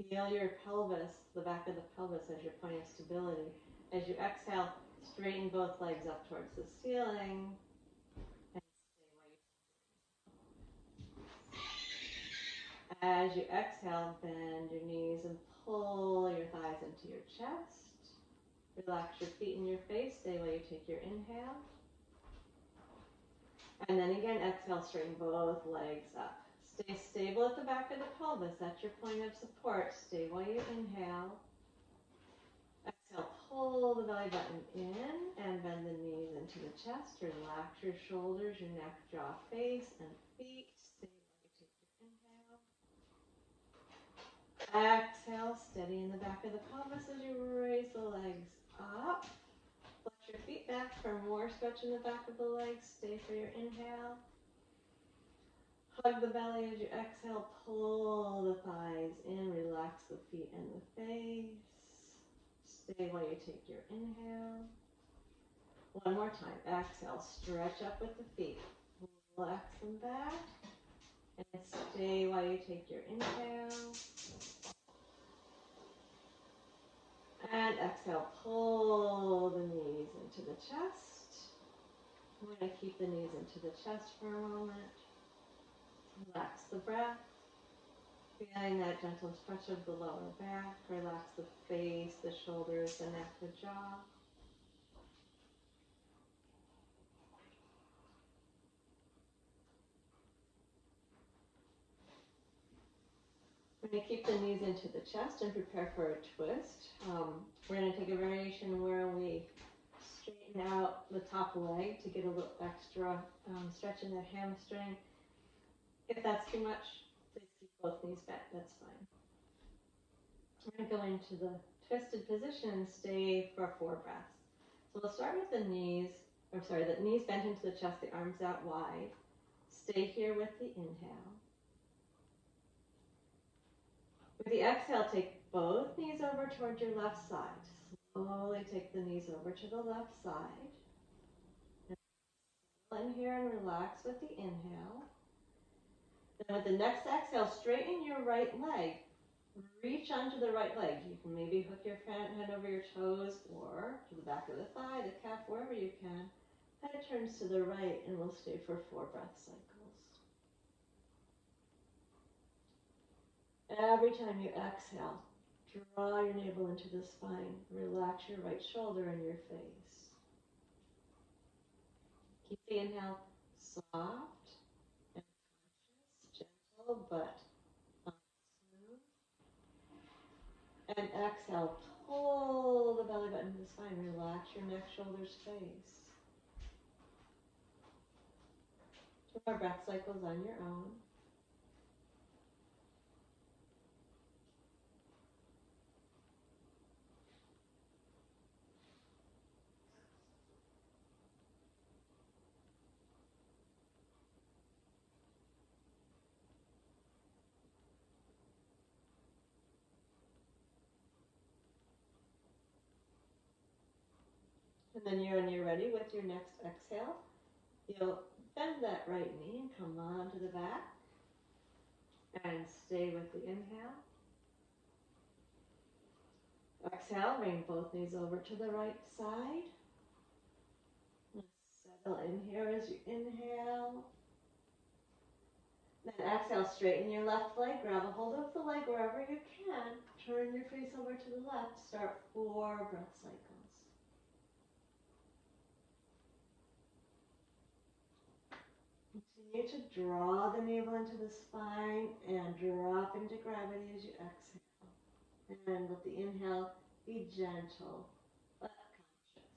inhale. Feel your pelvis, the back of the pelvis as your point of stability. As you exhale, straighten both legs up towards the ceiling. And as you exhale, bend your knees and pull your thighs into your chest. Relax your feet and your face. Stay while you take your inhale. And then again, exhale, straighten both legs up. Stay stable at the back of the pelvis. That's your point of support. Stay while you inhale. Exhale, pull the belly button in and bend the knees into the chest. Relax your shoulders, your neck, jaw, face, and feet. Stay while you take your inhale. Exhale, steady in the back of the pelvis as you raise the legs up. Flex your feet back for more stretch in the back of the legs. Stay for your inhale. Hug the belly as you exhale. Pull the thighs in. Relax the feet and the face. Stay while you take your inhale. One more time. Exhale. Stretch up with the feet. Relax them back. And stay while you take your inhale. And exhale. Pull the knees into the chest. I'm going to keep the knees into the chest for a moment. Relax the breath. Feeling that gentle stretch of the lower back. Relax the face, the shoulders, the neck, the jaw. We're going to keep the knees into the chest and prepare for a twist. We're going to take a variation where we straighten out the top leg to get a little extra stretch in the hamstring. If that's too much, please keep both knees bent. That's fine. We're going to go into the twisted position and stay for 4 breaths. So we'll start with the knees bent into the chest, the arms out wide. Stay here with the inhale. With the exhale, take both knees over toward your left side. Slowly take the knees over to the left side. In here and relax with the inhale. Then with the next exhale, straighten your right leg. Reach onto the right leg. You can maybe hook your hand over your toes or to the back of the thigh, the calf, wherever you can. Head turns to the right and we'll stay for 4 breath cycles. Every time you exhale, draw your navel into the spine. Relax your right shoulder and your face. Keep the inhale soft and conscious, gentle but smooth. And exhale, pull the belly button to the spine. Relax your neck, shoulders, face. 2 more breath cycles on your own. And then when you're ready with your next exhale, you'll bend that right knee and come on to the back. And stay with the inhale. Exhale, bring both knees over to the right side. Settle in here as you inhale. Then exhale, straighten your left leg, grab a hold of the leg wherever you can. Turn your face over to the left. Start 4 breath cycles. Continue to draw the navel into the spine and drop into gravity as you exhale. And with the inhale, be gentle but conscious.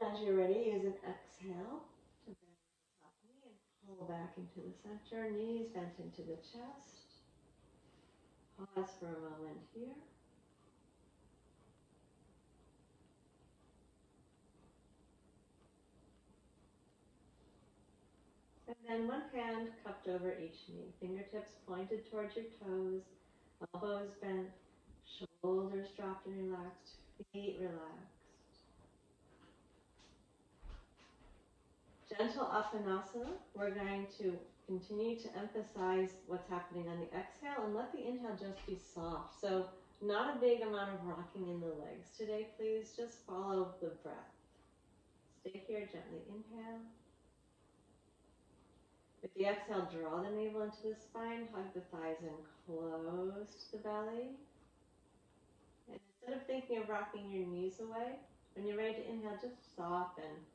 And as you're ready, use an exhale to bend the top knee and pull back into the center, knees bent into the chest. Pause for a moment here. And then one hand cupped over each knee, fingertips pointed towards your toes, elbows bent, shoulders dropped and relaxed, feet relaxed. Gentle Asanasana, we're going to continue to emphasize what's happening on the exhale and let the inhale just be soft. So not a big amount of rocking in the legs today, please. Just follow the breath. Stay here, gently inhale. With the exhale, draw the navel into the spine, hug the thighs in close to the belly. And instead of thinking of rocking your knees away, when you're ready to inhale, just soften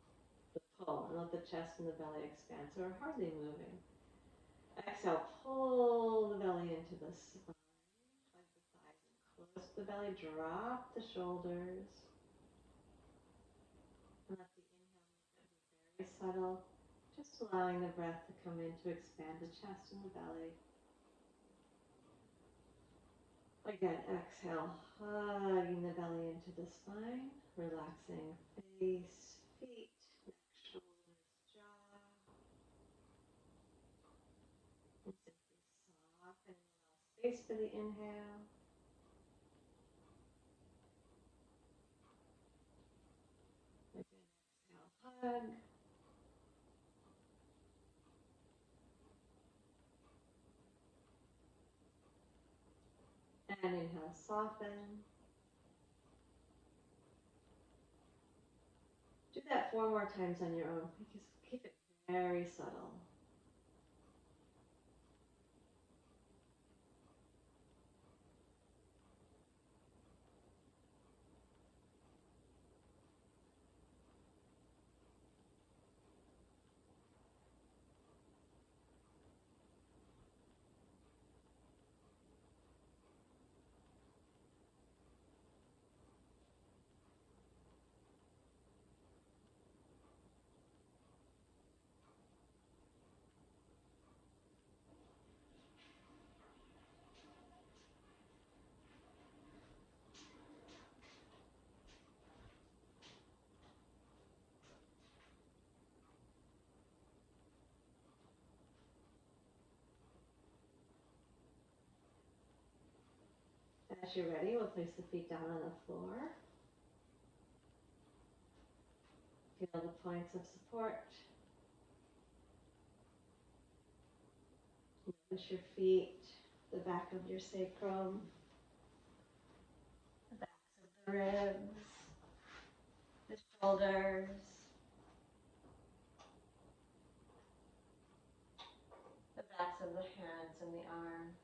the pull and let the chest and the belly expand. So we're hardly moving. Exhale, pull the belly into the spine, hug the thighs in close to the belly, drop the shoulders. And let the inhale movement be very subtle, just allowing the breath to come in to expand the chest and the belly. Again, exhale, hugging the belly into the spine, relaxing face, feet, neck, shoulders, jaw. And simply soften and allow space for the inhale. Again, exhale, hug. And inhale, soften. Do that 4 more times on your own. Just keep it very subtle. As you're ready, we'll place the feet down on the floor. Feel the points of support. Notice your feet, the back of your sacrum, the backs of the ribs, the shoulders, the backs of the hands and the arms.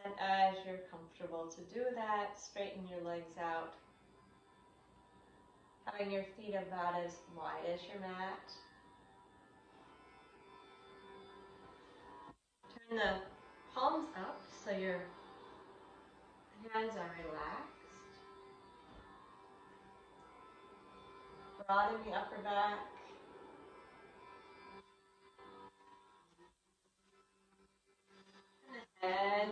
And as you're comfortable to do that, straighten your legs out, having your feet about as wide as your mat. Turn the palms up so your hands are relaxed. Broaden the upper back. Head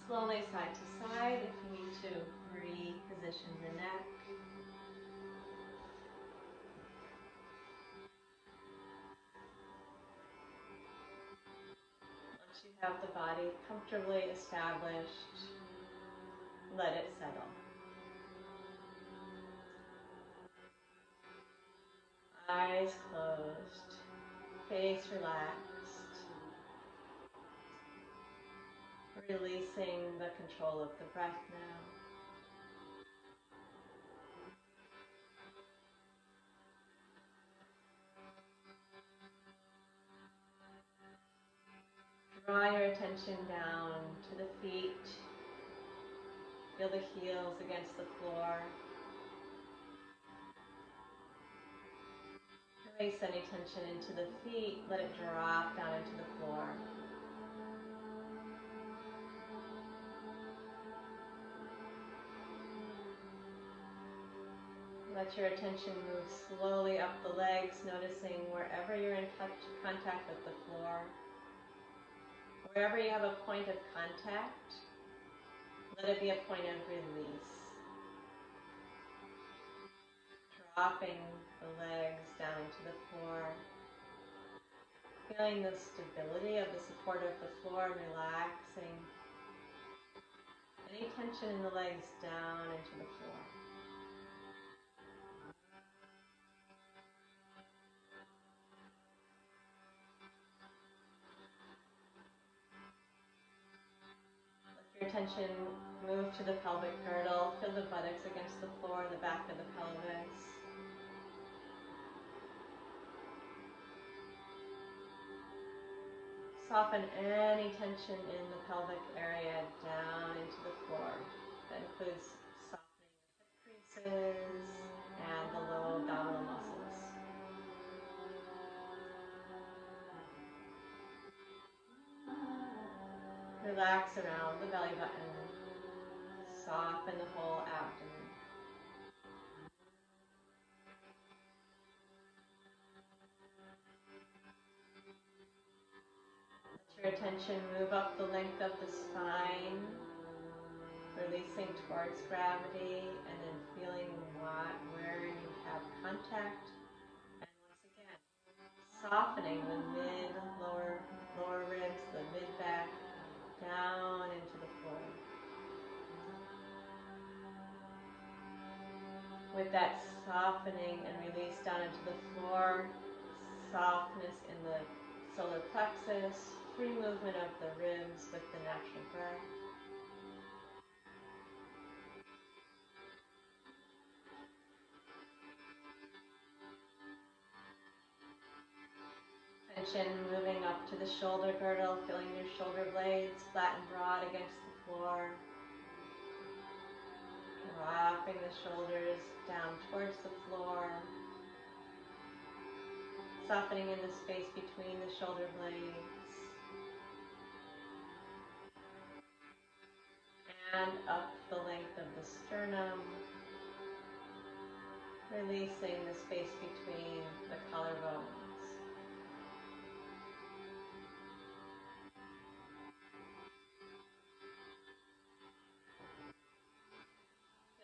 slowly side to side if you need to reposition the neck. Once you have the body comfortably established, let it settle. Eyes closed, face relaxed, releasing the control of the breath now. Draw your attention down to the feet. Feel the heels against the floor. Release any tension into the feet. Let it drop down into the floor. Let your attention move slowly up the legs, noticing wherever you're in contact with the floor. Wherever you have a point of contact, let it be a point of release. Dropping the legs down into the floor. Feeling the stability of the support of the floor, relaxing any tension in the legs down into the floor. Let your attention move to the pelvic girdle. Feel the buttocks against the floor, the back of the pelvis. Soften any tension in the pelvic area down into the floor. That includes softening the hip creases and the low abdominal muscles. Relax around the belly button. Soften the whole abdomen. Let your attention move up the length of the spine, releasing towards gravity, and then feeling where you have contact. And once again, softening the lower ribs, the mid-back, down into the floor. With that softening and release down into the floor, softness in the solar plexus, free movement of the ribs with the natural breath. Tension moving up to the shoulder girdle, feeling your shoulder blades flat and broad against the floor. Dropping the shoulders down towards the floor. Softening in the space between the shoulder blades. And up the length of the sternum. Releasing the space between the collarbones.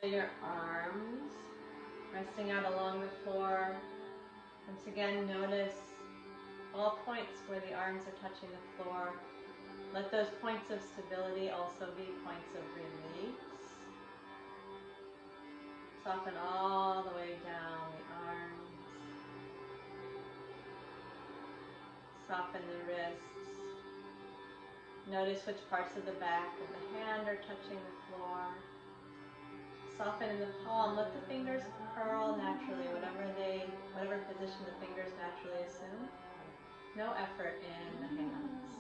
Feel your arms resting out along the floor. Once again, notice all points where the arms are touching the floor. Let those points of stability also be points of release. Soften all the way down the arms. Soften the wrists. Notice which parts of the back of the hand are touching the floor. Soften in the palm. Let the fingers curl naturally, whatever position the fingers naturally assume. No effort in the hands.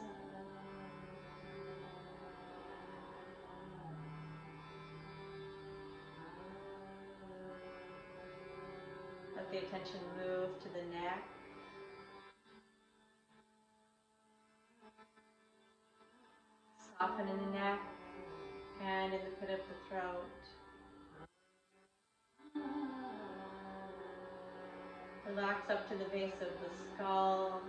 Let the attention move to the neck. Soften in the neck and in the pit of the throat. Relax up to the base of the skull,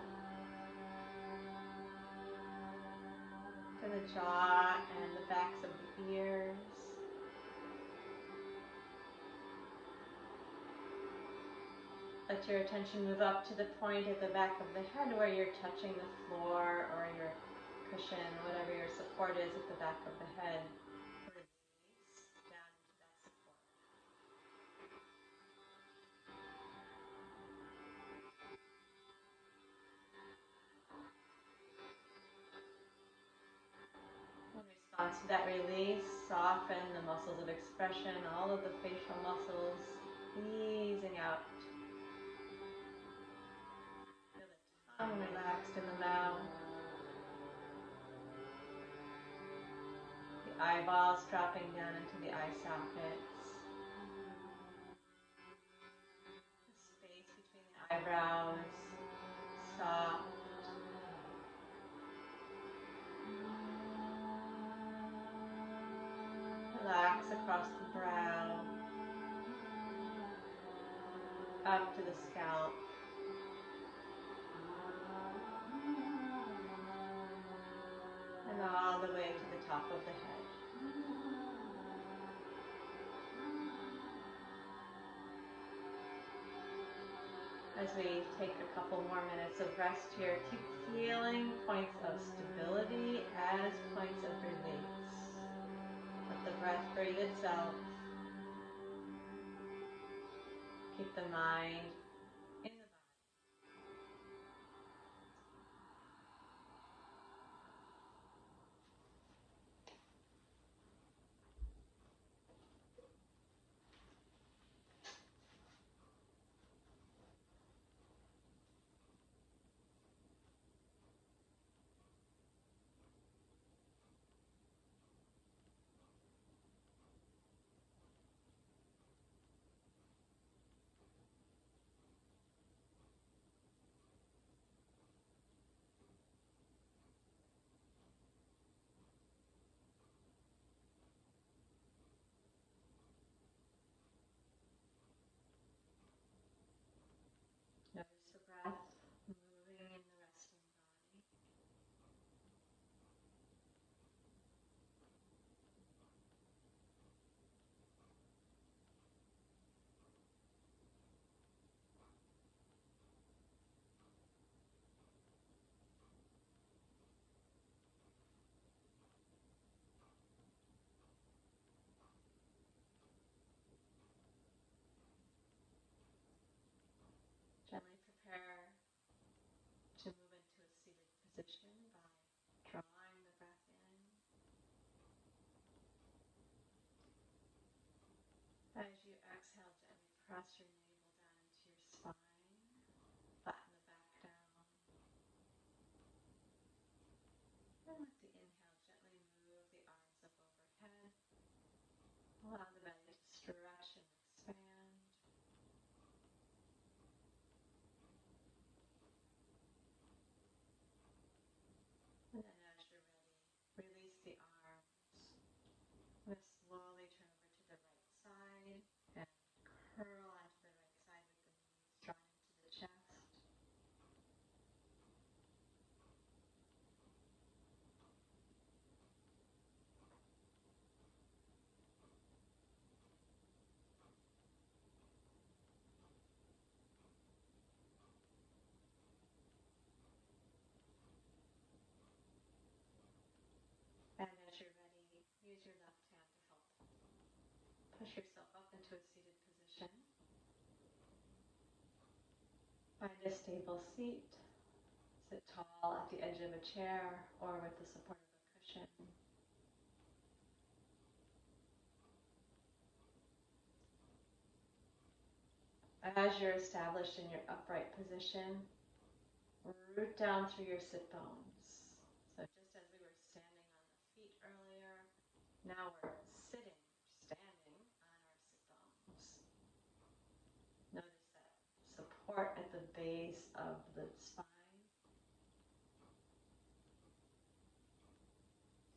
to the jaw and the backs of the ears. Let your attention move up to the point at the back of the head where you're touching the floor or your cushion, whatever your support is at the back of the head. Release down into that support. In response to that release, soften the muscles of expression, all of the facial muscles easing out. Feel the tongue relaxed in the mouth. The eyeballs dropping down into the eye sockets. The space between the eyebrows, soft. Relax across the brow. up to the scalp, and all the way to the top of the head. As we take a couple more minutes of rest here, keep feeling points of stability as points of release. Let the breath breathe itself. Keep the mind in the body. Notice the breath moving in the resting body. Gently prepare to move into a seated position by drawing the breath in. As you exhale, gently press your navel down into your spine, flatten the back down, and with the inhale, gently move the arms up overhead. Allow the belly to stretch and expand. And then as you're ready, release the arms. I'm going to slowly turn over to the right side and curl onto the right side with the knees drawn into the chest. And as you're ready, use your left hand to help push yourself up into a seated position. Find a stable seat. Sit tall at the edge of a chair or with the support of a cushion. As you're established in your upright position, root down through your sit bones. So just as we were standing on the feet earlier, now we're standing on our sit bones. Notice that support at the base of the spine.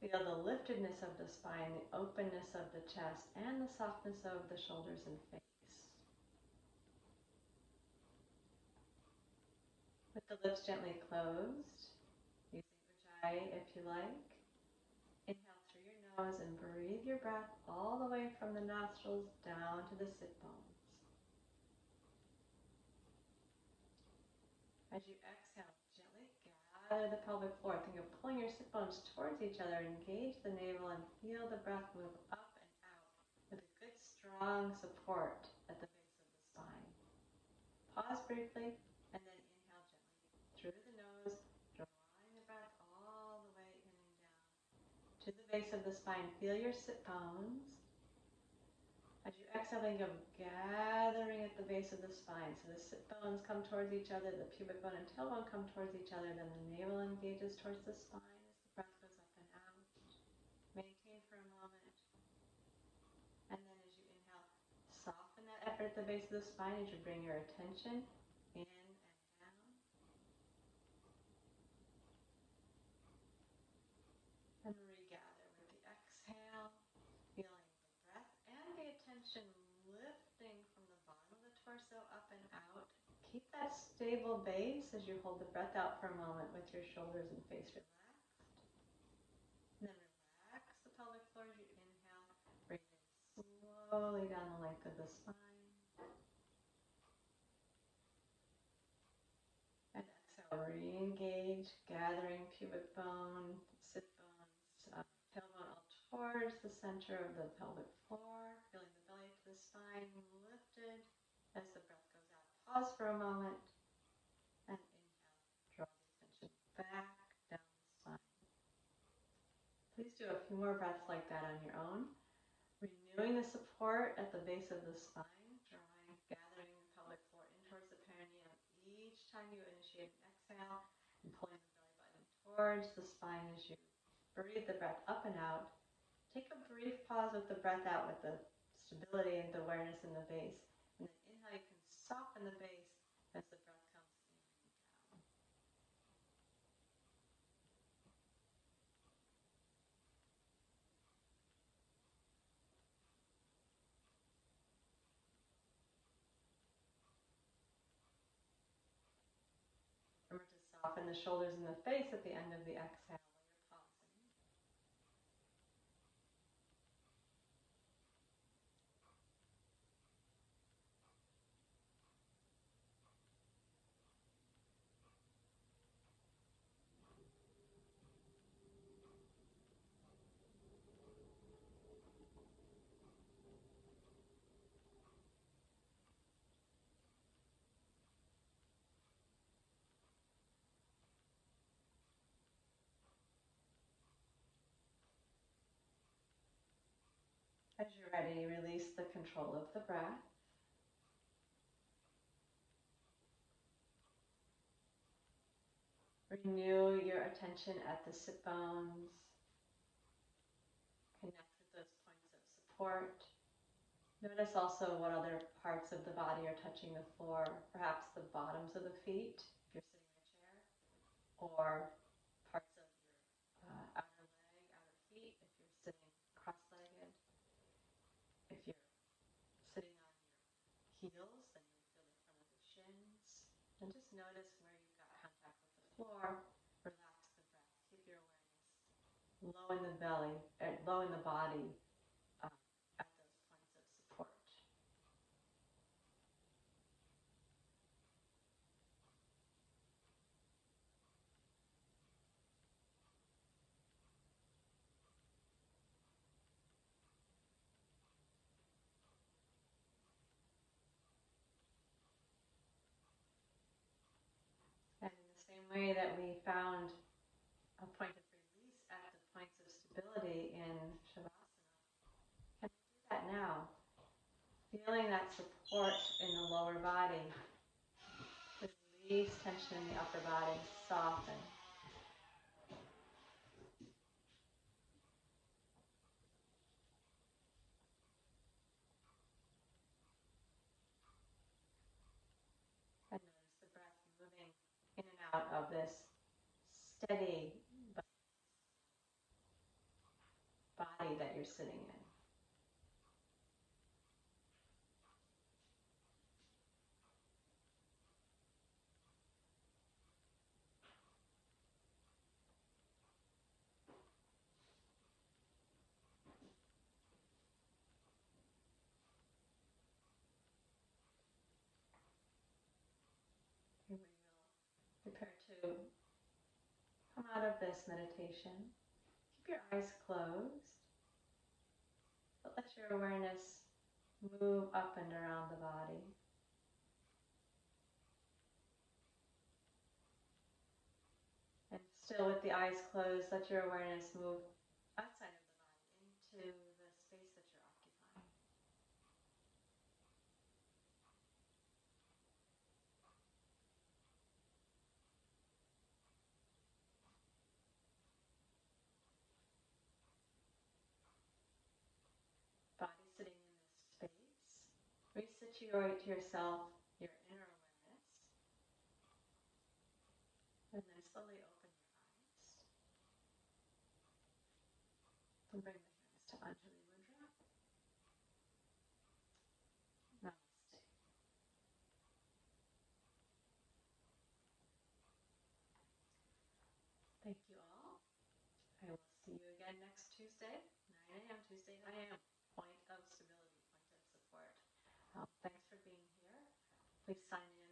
Feel the liftedness of the spine, the openness of the chest, and the softness of the shoulders and face. With the lips gently closed, using Ujjayi if you like. Inhale through your nose and breathe your breath all the way from the nostrils down to the sit bones. As you exhale, gently gather the pelvic floor. Think of pulling your sit bones towards each other. Engage the navel and feel the breath move up and out with a good strong support at the base of the spine. Pause briefly and then inhale gently through the nose, drawing the breath all the way in and down to the base of the spine. Feel your sit bones. As you exhale, think of gathering at the base of the spine. So the sit bones come towards each other, the pubic bone and tailbone come towards each other, then the navel engages towards the spine as the breath goes up and out. Maintain for a moment. And then as you inhale, soften that effort at the base of the spine as you bring your attention in and down. And regather with the exhale, feeling the breath and the attention lifting from the bottom of the torso up and out. Keep that stable base as you hold the breath out for a moment with your shoulders and face relaxed. And then relax the pelvic floor as you inhale. Breathe in slowly down the length of the spine. And exhale, re-engage, gathering pubic bone, sit bones, tailbone all towards the center of the pelvic floor, feeling the belly to the spine lifted. As the breath goes out, pause for a moment and inhale. Draw the attention back down the spine. Please do a few more breaths like that on your own. Renewing the support at the base of the spine, gathering the pelvic floor in towards the perineum each time you initiate an exhale, and pulling the belly button towards the spine as you breathe the breath up and out. Take a brief pause with the breath out with the stability and the awareness in the base. And then inhale, you can soften the base as the breath comes in and down. Remember to soften the shoulders and the face at the end of the exhale while you're pausing. As you're ready, release the control of the breath. Renew your attention at the sit bones. Connect with those points of support. Notice also what other parts of the body are touching the floor, perhaps the bottoms of the feet if you're sitting in a chair, or parts of your outer leg, outer feet if you're sitting cross-legged. If you're sitting on your heels, then you'll feel the front of the shins. And just notice where you've got contact with the floor. Relax the breath. Keep your awareness low in the belly, low in the body, at those points of support. And in the same way that we found a point of release at the points of stability in Shavasana, can we do that now? Feeling that support in the lower body. Release tension in the upper body. Soften. And notice the breath moving in and out of this steady body that you're sitting in. And we will prepare to come out of this meditation. Keep your eyes closed, but let your awareness move up and around the body. And still with the eyes closed, let your awareness move outside of the body into the space that you're occupying. Body sitting in this space. Resituate yourself, your inner awareness. And then slowly open your eyes. And bring the hands to Anjali Mudra. Namaste. See you again next Tuesday, 9 a.m. Tuesday, 9 a.m. Point of stability, point of support. Thanks for being here. Please sign in.